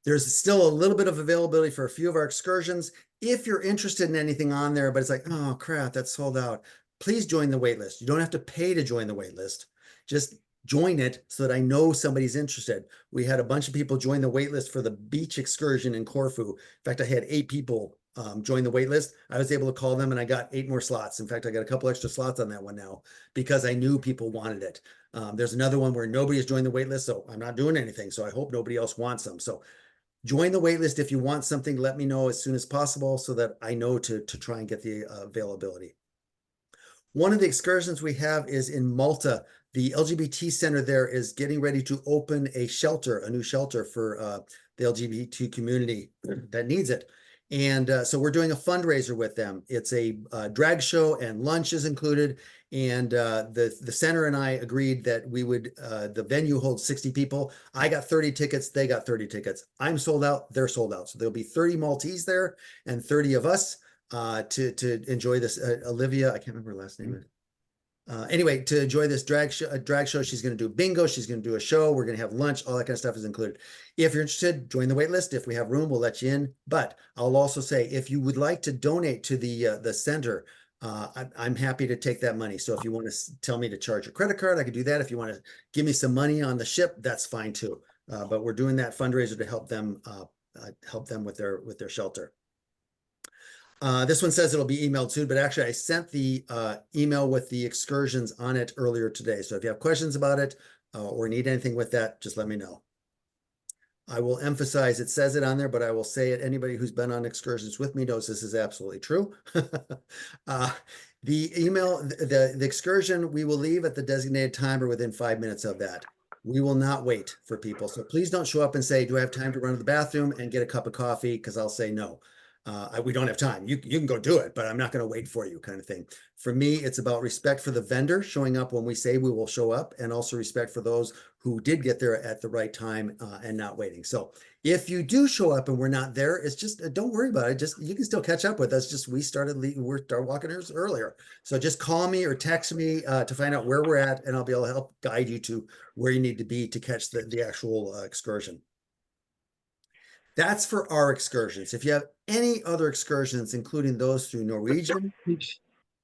There's still a little bit of availability for a few of our excursions. If you're interested in anything on there, but it's like, oh crap, that's sold out, please join the wait list. You don't have to pay to join the wait list. Just join it so that I know somebody's interested. We had a bunch of people join the wait list for the beach excursion in Corfu. In fact, I had 8 people join the wait list. I was able to call them and I got 8 more slots. In fact, I got a couple extra slots on that one now because I knew people wanted it. There's another one where nobody has joined the wait list, so I'm not doing anything. So I hope nobody else wants them. So join the wait list. If you want something, let me know as soon as possible so that I know to try and get the availability. One of the excursions we have is in Malta. The LGBT center there is getting ready to open a shelter, a new shelter for the LGBT community that needs it. And so we're doing a fundraiser with them. It's a drag show and lunch is included. And the center and I agreed that we would, the venue holds 60 people. I got 30 tickets, they got 30 tickets. I'm sold out, they're sold out. So there'll be 30 Maltese there and 30 of us to enjoy this. Olivia, I can't remember her last name. Anyway, to enjoy this drag show, she's going to do bingo. She's going to do a show. We're going to have lunch. All that kind of stuff is included. If you're interested, join the wait list. If we have room, we'll let you in. But I'll also say, if you would like to donate to the center, I'm happy to take that money. So if you want to tell me to charge your credit card, I could do that. If you want to give me some money on the ship, that's fine too. But we're doing that fundraiser to help them with their shelter. This one says it'll be emailed soon, but actually I sent the email with the excursions on it earlier today. So if you have questions about it or need anything with that, just let me know. I will emphasize, it says it on there, but I will say it. Anybody who's been on excursions with me knows this is absolutely true. The email, the excursion, we will leave at the designated time or within 5 minutes of that. We will not wait for people. So please don't show up and say, do I have time to run to the bathroom and get a cup of coffee? Because I'll say no. We don't have time. You can go do it, but I'm not going to wait for you, kind of thing. For me, it's about respect for the vendor showing up when we say we will show up, and also respect for those who did get there at the right time and not waiting. So if you do show up and we're not there, it's just don't worry about it. Just you can still catch up with us. Just we're walking earlier. So just call me or text me to find out where we're at, and I'll be able to help guide you to where you need to be to catch the actual excursion. That's for our excursions. If you have any other excursions, including those through Norwegian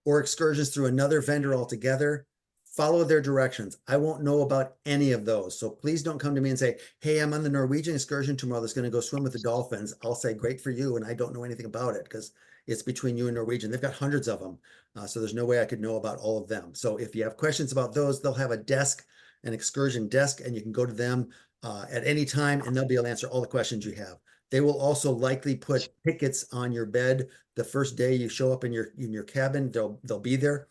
or excursions through another vendor altogether, follow their directions. I won't know about any of those. So please don't come to me and say, hey, I'm on the Norwegian excursion tomorrow that's going to go swim with the dolphins. I'll say, great for you. And I don't know anything about it because it's between you and Norwegian. They've got hundreds of them. So there's no way I could know about all of them. So if you have questions about those, they'll have a desk, an excursion desk, and you can go to them at any time and they'll be able to answer all the questions you have. They will also likely put tickets on your bed the first day you show up in your cabin. They'll be there,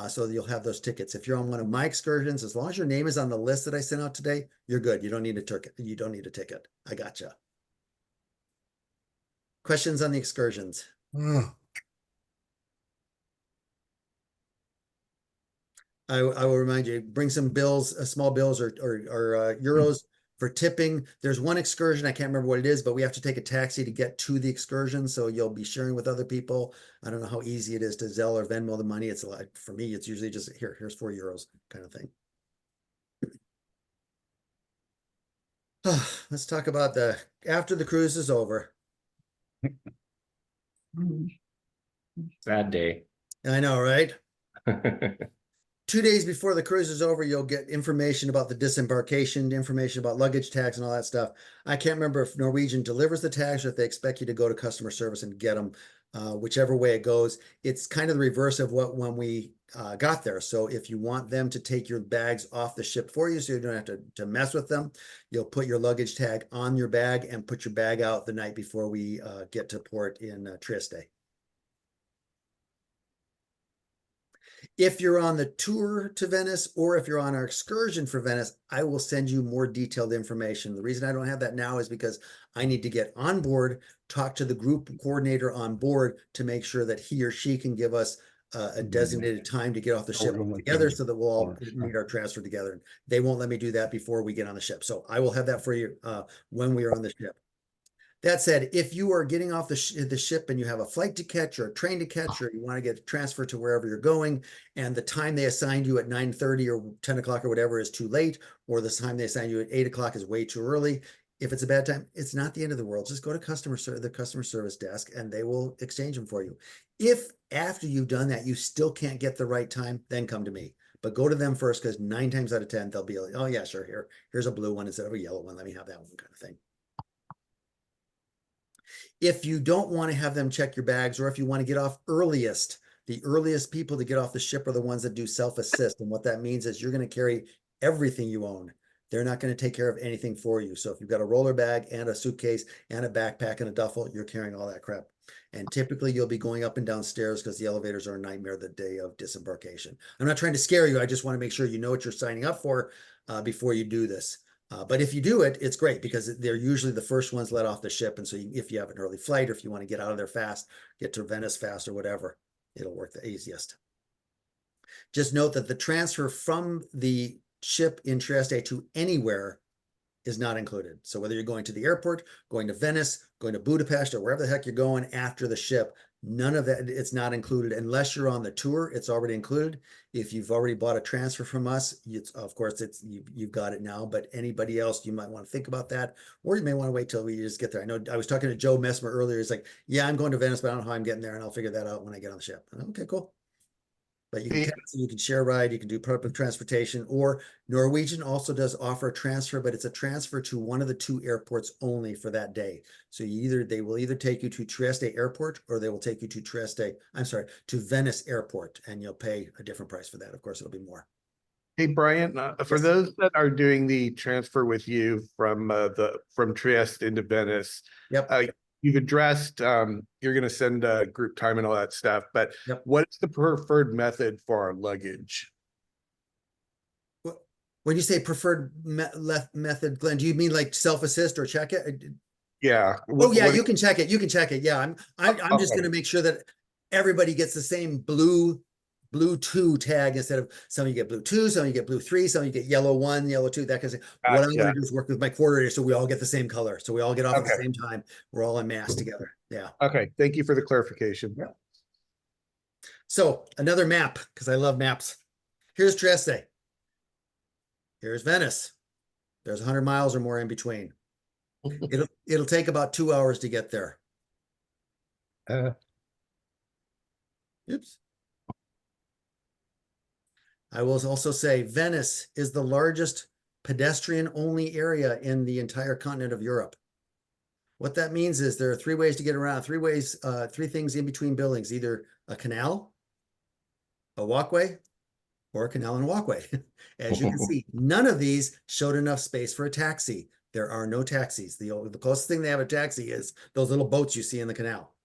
so you'll have those tickets. If you're on one of my excursions, as long as your name is on the list that I sent out today, you're good. You don't need a ticket. You don't need a ticket. I gotcha. Questions on the excursions? I will remind you, bring some bills, small bills or euros for tipping. There's one excursion, I can't remember what it is, but we have to take a taxi to get to the excursion. So you'll be sharing with other people. I don't know how easy it is to Zelle or Venmo the money. It's a lot, for me, it's usually just here's €4 kind of thing. Let's talk about after the cruise is over. Sad day. I know, right? 2 days before the cruise is over, you'll get information about the disembarkation, information about luggage tags and all that stuff. I can't remember if Norwegian delivers the tags or if they expect you to go to customer service and get them, whichever way it goes. It's kind of the reverse of when we got there. So if you want them to take your bags off the ship for you, so you don't have to mess with them, you'll put your luggage tag on your bag and put your bag out the night before we get to port in Trieste. If you're on the tour to Venice or if you're on our excursion for Venice, I will send you more detailed information. The reason I don't have that now is because I need to get on board, talk to the group coordinator on board to make sure that he or she can give us a designated time to get off the ship together so that we'll all meet our transfer together. They won't let me do that before we get on the ship. So I will have that for you when we are on the ship. That said, if you are getting off the ship and you have a flight to catch or a train to catch, or you want to get transferred to wherever you're going, and the time they assigned you at 9:30 or 10 o'clock or whatever is too late, or the time they assigned you at 8 o'clock is way too early, if it's a bad time, it's not the end of the world. Just go to the customer service desk and they will exchange them for you. If after you've done that, you still can't get the right time, then come to me. But go to them first, because 9 times out of 10, they'll be like, oh yeah, sure, here's a blue one instead of a yellow one. Let me have that one, kind of thing. If you don't want to have them check your bags, or if you want to get off earliest, the earliest people to get off the ship are the ones that do self-assist. And what that means is you're going to carry everything you own. They're not going to take care of anything for you. So if you've got a roller bag and a suitcase and a backpack and a duffel, you're carrying all that crap. And typically you'll be going up and down stairs because the elevators are a nightmare the day of disembarkation. I'm not trying to scare you. I just want to make sure you know what you're signing up for before you do this. But if you do it, it's great because they're usually the first ones let off the ship. And so if you have an early flight, or if you want to get out of there fast, get to Venice fast or whatever, it'll work the easiest. Just note that the transfer from the ship in Trieste to anywhere is not included. So whether you're going to the airport, going to Venice, going to Budapest, or wherever the heck you're going after the ship, none of that, it's not included unless you're on the tour. It's already included. If you've already bought a transfer from us, of course you've got it now, but anybody else, you might want to think about that, or you may want to wait till we just get there. I know I was talking to Joe Messmer earlier. He's like, yeah, I'm going to Venice, but I don't know how I'm getting there, and I'll figure that out when I get on the ship. Okay, cool. But you can share a ride, you can do public transportation, or Norwegian also does offer a transfer, but it's a transfer to one of the 2 airports only for that day. So they will either take you to Trieste Airport, or they will take you to to Venice Airport, and you'll pay a different price for that. Of course, it'll be more. Hey, Brian, for those that are doing the transfer with you from Trieste into Venice, yep. You've addressed you're going to send group time and all that stuff, but yep. What's the preferred method for our luggage? When you say preferred method, Glenn, do you mean like self-assist or check it? Yeah. Oh yeah, you can check it. You can check it. Yeah, I'm just going to make sure that everybody gets the same blue 2 tag instead of some of you get blue 2, some of you get blue 3, some of you get yellow 1, yellow 2, that kind of thing. What I'm going to do is work with my coordinator so we all get the same color. So we all get off at the same time. We're all en masse together. Yeah. Okay. Thank you for the clarification. Yeah. So another map, because I love maps. Here's Trieste. Here's Venice. There's 100 miles or more in between. It'll take about 2 hours to get there. Oops. I will also say Venice is the largest pedestrian-only area in the entire continent of Europe. What that means is there are 3 ways to get around, 3 things in between buildings, either a canal, a walkway, or a canal and walkway. As you can see, none of these showed enough space for a taxi. There are no taxis. The closest thing they have a taxi is those little boats you see in the canal.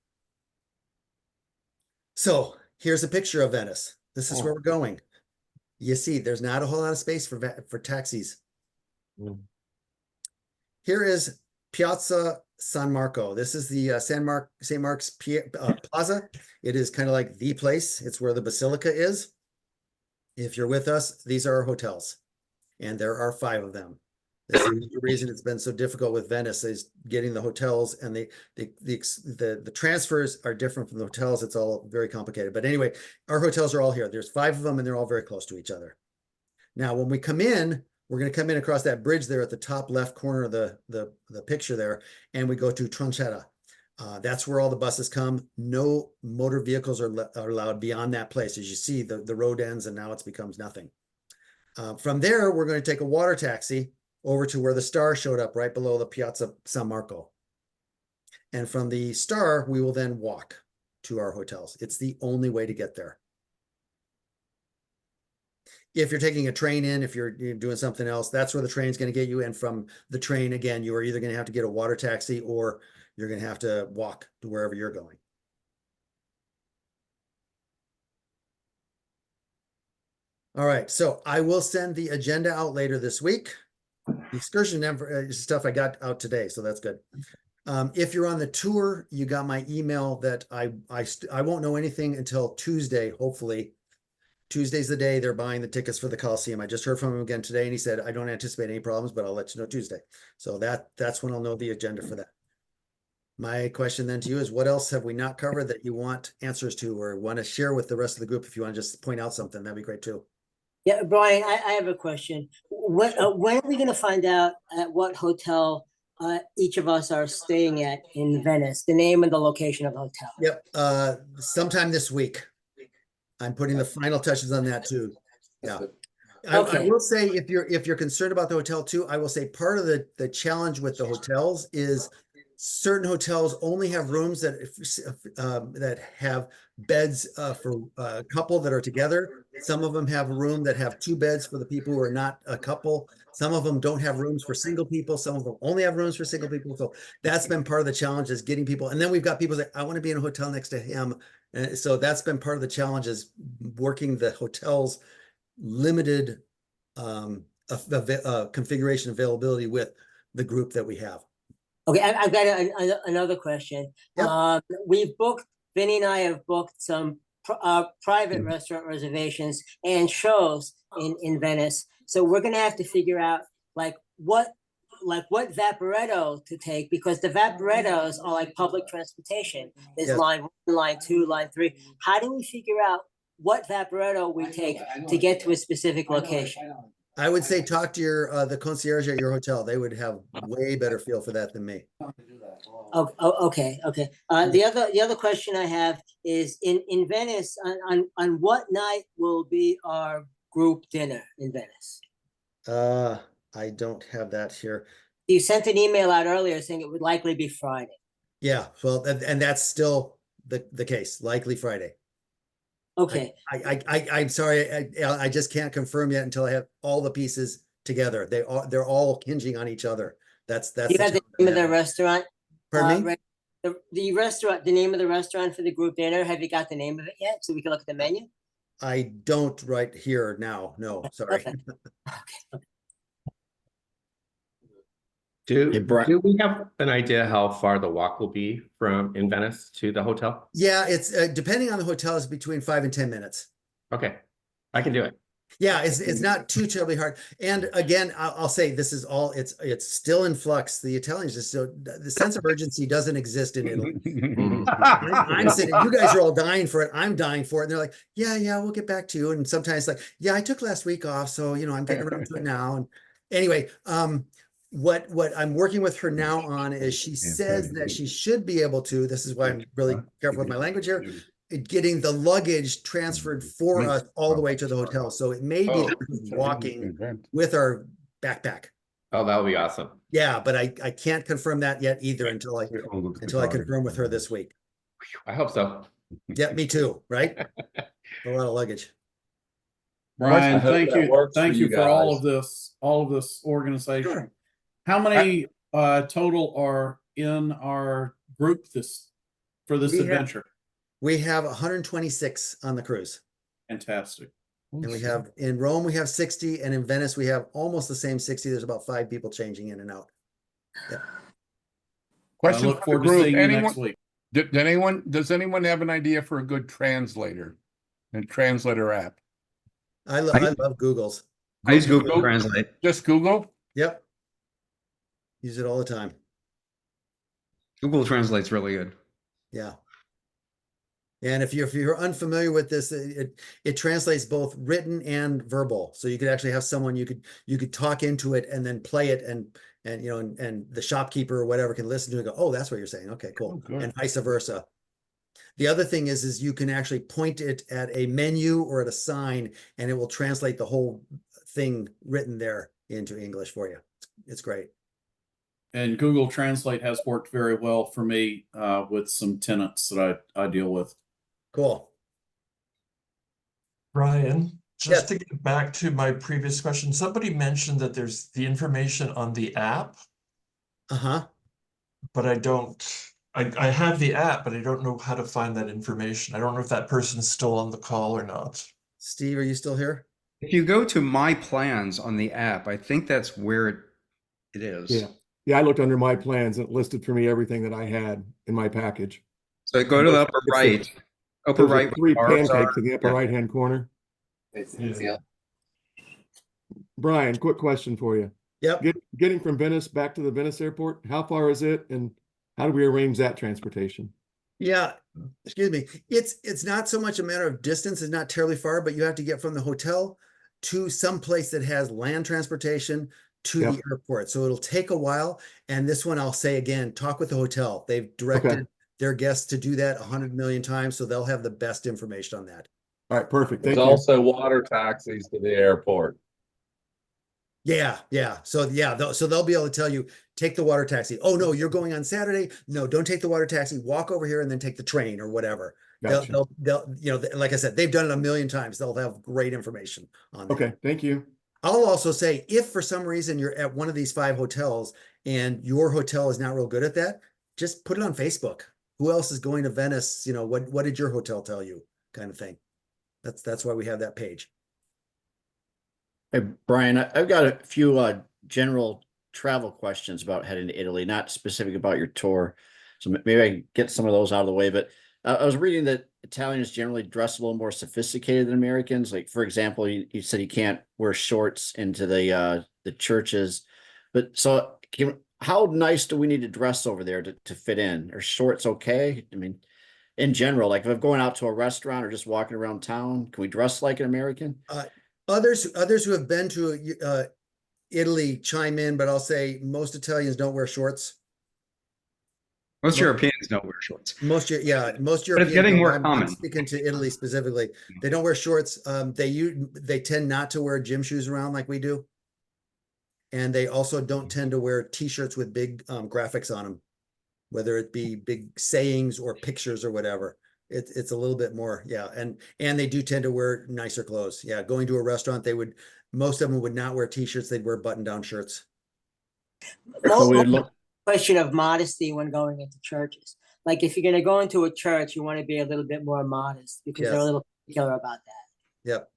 So here's a picture of Venice. This is where we're going. You see, there's not a whole lot of space for taxis. Here is Piazza San Marco. This is the St. Mark's Plaza. It is kind of like the place. It's where the basilica is. If you're with us, these are our hotels, and there are 5 of them. This is the reason it's been so difficult with Venice is getting the hotels, and the transfers are different from the hotels. It's all very complicated. But anyway, our hotels are all here. There's 5 of them, and they're all very close to each other. Now, when we come in, we're going to come in across that bridge there at the top left corner of the picture there, and we go to Tronchetta. That's where all the buses come. No motor vehicles are allowed beyond that place. As you see, the road ends, and now it becomes nothing. From there, we're going to take a water taxi over to where the Star showed up, right below the Piazza San Marco. And from the Star, we will then walk to our hotels. It's the only way to get there. If you're taking a train in, if you're doing something else, that's where the train's going to get you. And from the train, again, you are either going to have to get a water taxi or you're going to have to walk to wherever you're going. All right, so I will send the agenda out later this week. The excursion stuff I got out today, so that's good. If you're on the tour, you got my email that I won't know anything until Tuesday, hopefully. Tuesday's the day they're buying the tickets for the Coliseum. I just heard from him again today, and he said, I don't anticipate any problems, but I'll let you know Tuesday. So that's when I'll know the agenda for that. My question then to you is, what else have we not covered that you want answers to or want to share with the rest of the group? If you want to just point out something, that'd be great too. Yeah, Brian, I have a question. When are we going to find out at what hotel each of us are staying at in Venice? The name and the location of the hotel. Yep, sometime this week. I'm putting the final touches on that too. Yeah. I will say, if you're concerned about the hotel too, I will say part of the challenge with the hotels is certain hotels only have rooms that have beds for a couple that are together. Some of them have a room that have 2 beds for the people who are not a couple. Some of them don't have rooms for single people. Some of them only have rooms for single people. So that's been part of the challenge, is getting people. And then we've got people that I want to be in a hotel next to him. And so that's been part of the challenge, is working the hotel's limited configuration availability with the group that we have. Okay, I've got another question. Yep. Vinny and I have booked some private restaurant reservations and shows in Venice. So we're gonna have to figure out what Vaporetto to take, because the Vaporettos are like public transportation. There's line 1, line 2, line 3. How do we figure out what Vaporetto we take to get to a specific location? I would say talk to the concierge at your hotel. They would have way better feel for that than me. Okay. The other question I have is in Venice, on what night will be our group dinner in Venice? I don't have that here. You sent an email out earlier saying it would likely be Friday. Yeah, well, and that's still the case, likely Friday. Okay. I'm sorry, I just can't confirm yet until I have all the pieces together. They're all hinging on each other. That's Do you have the name of the restaurant? Pardon me? The restaurant, the name of the restaurant for the group dinner. Have you got the name of it yet, so we can look at the menu? I don't right here now. No, sorry. Okay. Do we have an idea how far the walk will be in Venice to the hotel? Yeah, it's depending on the hotel, is between 5 and 10 minutes. Okay, I can do it. Yeah, it's not too terribly hard. And again, I'll say this is all, it's still in flux. The Italians just so the sense of urgency doesn't exist in Italy. I'm sitting, you guys are all dying for it. I'm dying for it. And they're like, yeah, we'll get back to you. And sometimes like, yeah, I took last week off, so I'm getting around to it now. And anyway, what I'm working with her now on is she says that she should be able to, this is why I'm really careful with my language here, getting the luggage transferred for us all the way to the hotel. So it may be that we're walking with our backpack. Oh, that would be awesome. Yeah, but I can't confirm that yet either until I confirm with her this week. I hope so. Yeah, me too, right? A lot of luggage. Brian, thank you. Thank you for all of this organization. Sure. How many total are in our group for this adventure? We have 126 on the cruise. Fantastic. And we have in Rome, we have 60, and in Venice, we have almost the same 60. There's about 5 people changing in and out. Yeah. Question I look for the forward to group. seeing you next week. Does anyone have an idea for a good translator and translator app? I love Google's. I use Google Translate. Just Google? Yep. Use it all the time. Google Translate's really good. Yeah. And if you're unfamiliar with this, it translates both written and verbal. So you could actually have someone you could talk into it and then play it, and you know, and the shopkeeper or whatever can listen to it and go, oh, that's what you're saying. Okay, cool. good. And vice versa. The other thing is you can actually point it at a menu or at a sign, and it will translate the whole thing written there into English for you. It's great. And Google Translate has worked very well for me with some tenants that I deal with. Cool. Brian, Yes. just to get back to my previous question, somebody mentioned that there's the information on the app, Uh-huh. but I have the app, but I don't know how to find that information. I don't know if that person's still on the call or not. Steve, are you still here? If you go to My Plans on the app, I think that's where it is. Yeah. Yeah, I looked under my plans and it listed for me everything that I had in my package. So go to the upper It's right. Upper There's right. like 3 where bars pancakes are. in the upper Yeah. right-hand corner. Brian, quick question for you. Yep. Getting from Venice back to the Venice airport, how far is it and how do we arrange that transportation? Yeah, excuse me. It's not so much a matter of distance, it's not terribly far, but you have to get from the hotel to some place that has land transportation to Yep. the airport. So it'll take a while. And this one, I'll say again, talk with the hotel. They've directed their guests to do that 100 million times, so they'll have the best information on that. All right, perfect. Thank There's you. also water taxis to the airport. Yeah, yeah. So yeah, they'll be able to tell you, take the water taxi. Oh no, you're going on Saturday. No, don't take the water taxi. Walk over here and then take the train or whatever. Gotcha. They'll, you know, like I said, they've done it a million times. They'll have great information on that. Okay, thank you. I'll also say, if for some reason you're at one of these 5 hotels and your hotel is not real good at that, just put it on Facebook. Who else is going to Venice? You know, what did your hotel tell you? Kind of thing. That's why we have that page. Hey, Brian, I've got a few general travel questions about heading to Italy, not specific about your tour. So maybe I can get some of those out of the way. But I was reading that Italians generally dress a little more sophisticated than Americans. Like, for example, you said you can't wear shorts into the churches. But so how nice do we need to dress over there to fit in? Are shorts okay? I mean, in general, like if I'm going out to a restaurant or just walking around town, can we dress like an American? Others who have been to Italy chime in, but I'll say most Italians don't wear shorts. Most Europeans don't wear shorts. Most Europeans. But it's getting more I'm common. speaking to Italy specifically. They don't wear shorts. They tend not to wear gym shoes around like we do, and they also don't tend to wear T-shirts with big graphics on them, whether it be big sayings or pictures or whatever. It's a little bit more, yeah, and they do tend to wear nicer clothes. Yeah, going to a restaurant, most of them would not wear T-shirts. They'd wear button-down shirts. Question of modesty when going into churches. Like if you're going to go into a church, you want to be a little bit more modest because they're a little particular about that.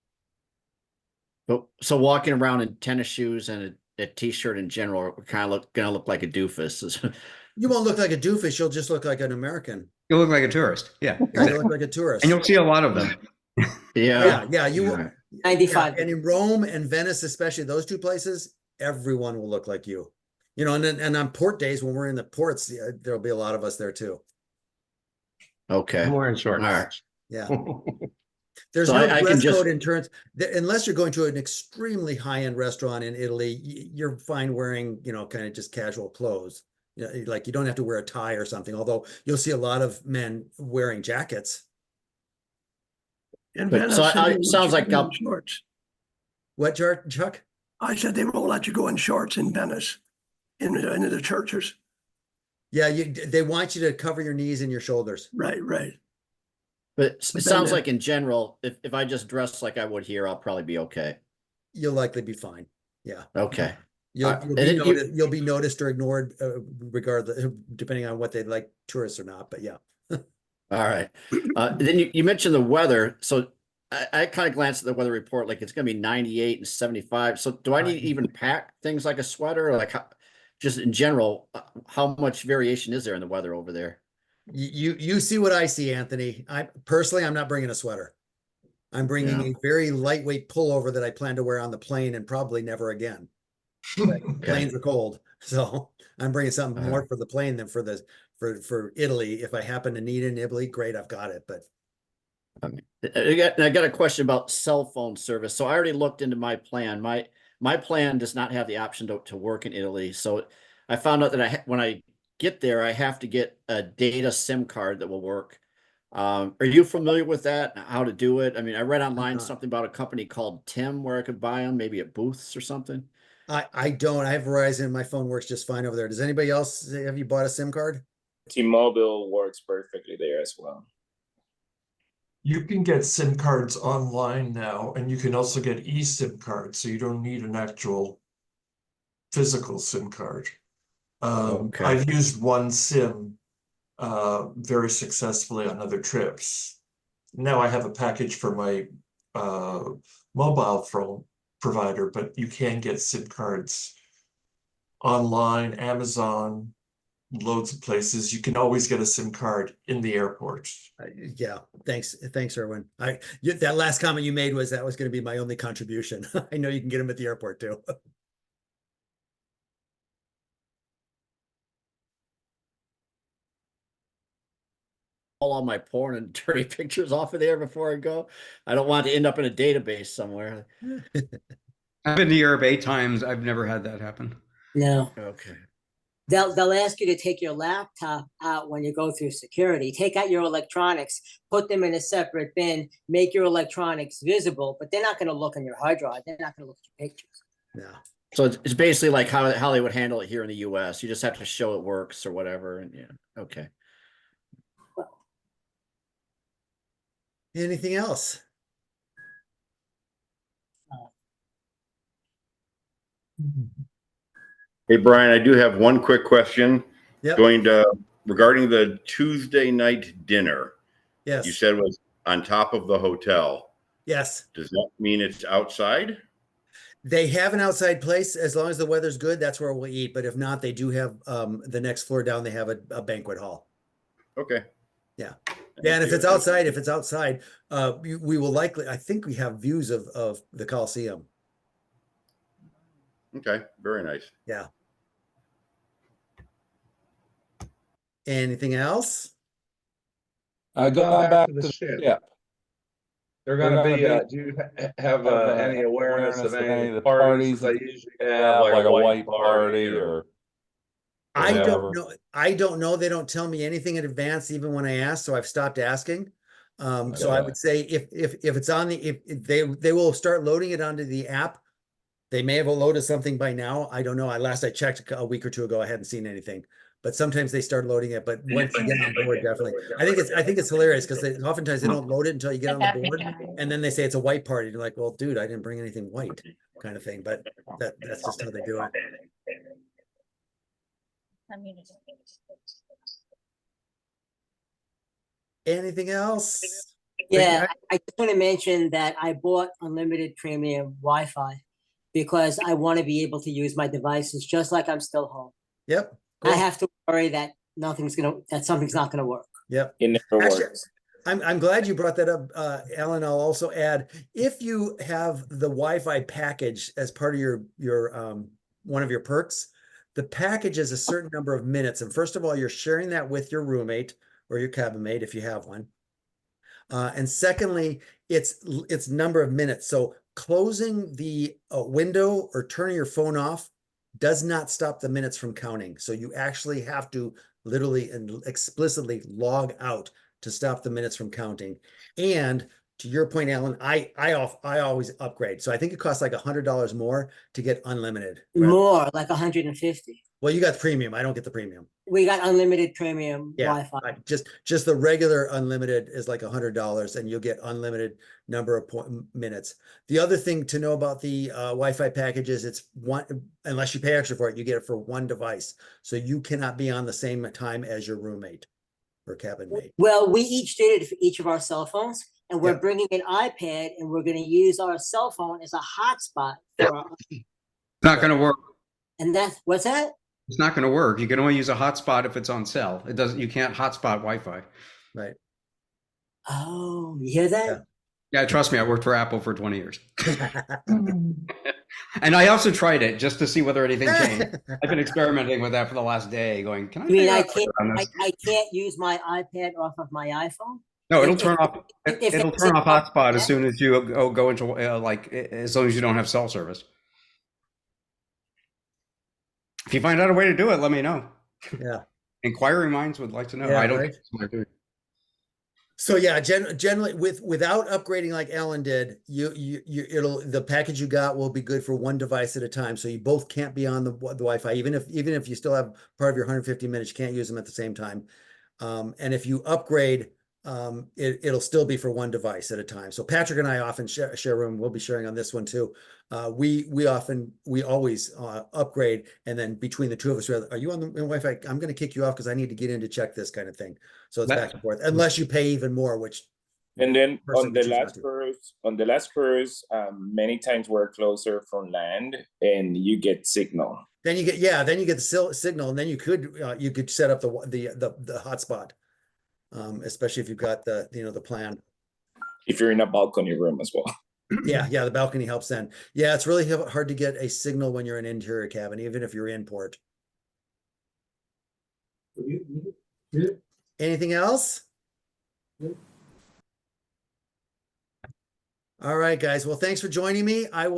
Yep. So walking around in tennis shoes and a T-shirt in general, we're kind of gonna look like a doofus. You won't look like a doofus. You'll just look like an American. You'll look like a tourist. Yeah. You look like a tourist. And you'll see a lot of them. Yeah. You will. 95. And in Rome and Venice, especially those 2 places, everyone will look like you. You know, and on port days when we're in the ports, there'll be a lot of us there too. Okay. I'm wearing shorts. All right. Yeah. There's So no I can dress just- code in terms, unless you're going to an extremely high-end restaurant in Italy, you're fine wearing, you know, kind of just casual clothes. You know, like you don't have to wear a tie or something, although you'll see a lot of men wearing jackets. But, so it sounds like shorts. What, Chuck? I said they won't let you go in shorts in Venice, into the churches. Yeah, they want you to cover your knees and your shoulders. Right. But it But sounds then- like in general, if I just dress like I would here, I'll probably be okay. You'll likely be fine. Yeah. Okay. You'll be noticed or ignored, regardless, depending on what they like, tourists or not. But yeah. All right. Then you mentioned the weather. So I kind of glanced at the weather report, like it's going to be 98 and 75. So do I need to even pack things like a sweater, or like just in general, how much variation is there in the weather over there? You see what I see, Anthony. I'm not bringing a sweater. I'm bringing Yeah. a very lightweight pullover that I plan to wear on the plane and probably never again. Planes are cold, so I'm bringing something more for the plane than for for Italy. If I happen to need it in Italy, great, I've got it. But I got a question about cell phone service. So I already looked into my plan. My plan does not have the option to work in Italy. So I found out that when I get there, I have to get a data SIM card that will work. Are you familiar with that? How to do it? I mean, I read online something about a company called Tim where I could buy them, maybe at Booths or something. I don't. I have Verizon. My phone works just fine over there. Does anybody else? Have you bought a SIM card? T-Mobile works perfectly there as well. You can get SIM cards online now, and you can also get eSIM cards, so you don't need an actual physical SIM card. I've used one SIM very successfully on other trips. Now I have a package for my mobile phone provider, but you can get SIM cards online, Amazon, loads of places. You can always get a SIM card in the airport. Yeah, thanks, Erwin. That last comment you made was that was going to be my only contribution. I know you can get them at the airport too. All my porn and dirty pictures off of there before I go. I don't want to end up in a database somewhere. I've been to Europe 8 times. I've never had that happen. No. Okay. They'll ask you to take your laptop out when you go through security. Take out your electronics, put them in a separate bin, make your electronics visible, but they're not going to look on your hard drive. They're not going to look at your pictures. Yeah. So it's basically like how they would handle it here in the US. You just have to show it works or whatever. And yeah, okay. Anything else? Hey, Brian, I do have one quick question. Yep. Regarding the Tuesday night dinner. Yes. You said was on top of the hotel. Yes. Does that mean it's outside? They have an outside place as long as the weather's good. That's where we'll eat. But if not, they do have the next floor down. They have a banquet hall. Okay. Yeah. Yeah, and if it's outside, we will likely. I think we have views of the Coliseum. Okay, very nice. Yeah. Anything else? Going back to the ship. They're gonna be, do you have any awareness of any of the parties that usually have, like a white party or? I don't know. I don't know. They don't tell me anything in advance, even when I ask. So I've stopped asking. So I would say if it's on the if they will start loading it onto the app. They may have loaded something by now. I don't know. Last I checked a week or two ago, I hadn't seen anything. But sometimes they start loading it. But once you get on board, definitely. I think it's hilarious because oftentimes they don't load it until you get on the board, and then they say it's a white party. You're like, well, dude, I didn't bring anything white, kind of thing. But that's just how they do it. Anything else? Yeah, I just want to mention that I bought unlimited premium Wi-Fi because I want to be able to use my devices just like I'm still home. Yep. I have to worry that something's not gonna work. Yep. It never Actually, works. I'm glad you brought that up, Alan. I'll also add, if you have the Wi-Fi package as part of your one of your perks, the package is a certain number of minutes. And first of all, you're sharing that with your roommate or your cabin mate if you have one. And secondly, it's number of minutes. So closing the window or turning your phone off does not stop the minutes from counting. So you actually have to literally and explicitly log out to stop the minutes from counting. And to your point, Alan, I always upgrade. So I think it costs like $100 more to get unlimited. More, like 150. Well, you got premium. I don't get the premium. We got unlimited premium Wi-Fi. Just the regular unlimited is like $100, and you'll get unlimited number of minutes. The other thing to know about the Wi-Fi package is it's one, unless you pay extra for it, you get it for one device. So you cannot be on the same time as your roommate or cabin mate. Well, we each did it for each of our cell phones, and we're bringing an iPad, and we're going to use our cell phone as a hotspot. It's not going to work. And what's that? It's not going to work. You can only use a hotspot if it's on cell. It doesn't. You can't hotspot Wi-Fi. Right. Oh, you hear that? Yeah, trust me, I worked for Apple for 20 years. And I also tried it just to see whether anything changed. I've been experimenting with that for the last day, going, can I? You mean I figure out can't on this? I can't use my iPad off of my iPhone? No, it'll If- turn if- off. if It'll it's turn a- off hotspot as soon as you go into like as long as you don't have cell service. If you find out a way to do it, let me know. Yeah. Inquiring minds would like to know. Yeah, I don't. right. think it's what I'm doing. So yeah, generally without upgrading like Alan did, the package you got will be good for one device at a time. So you both can't be on the Wi-Fi, even if you still have part of your 150 minutes, you can't use them at the same time. And if you upgrade, it'll still be for one device at a time. So Patrick and I often share a room. We'll be sharing on this one too. We always upgrade, and then between the two of us, are you on the Wi-Fi? I'm going to kick you off because I need to get in to check this kind of thing. So it's back and forth, unless you pay even more, which. And then on the choose not last to. cruise, many times we're closer from land, and you get signal. Then you get the signal, and then you could set up the hotspot, especially if you've got the plan. If you're in a balcony room as well. Yeah, the balcony helps then. Yeah, it's really hard to get a signal when you're in interior cabin, even if you're in port. Anything else? All right, guys. Well, thanks for joining me. I will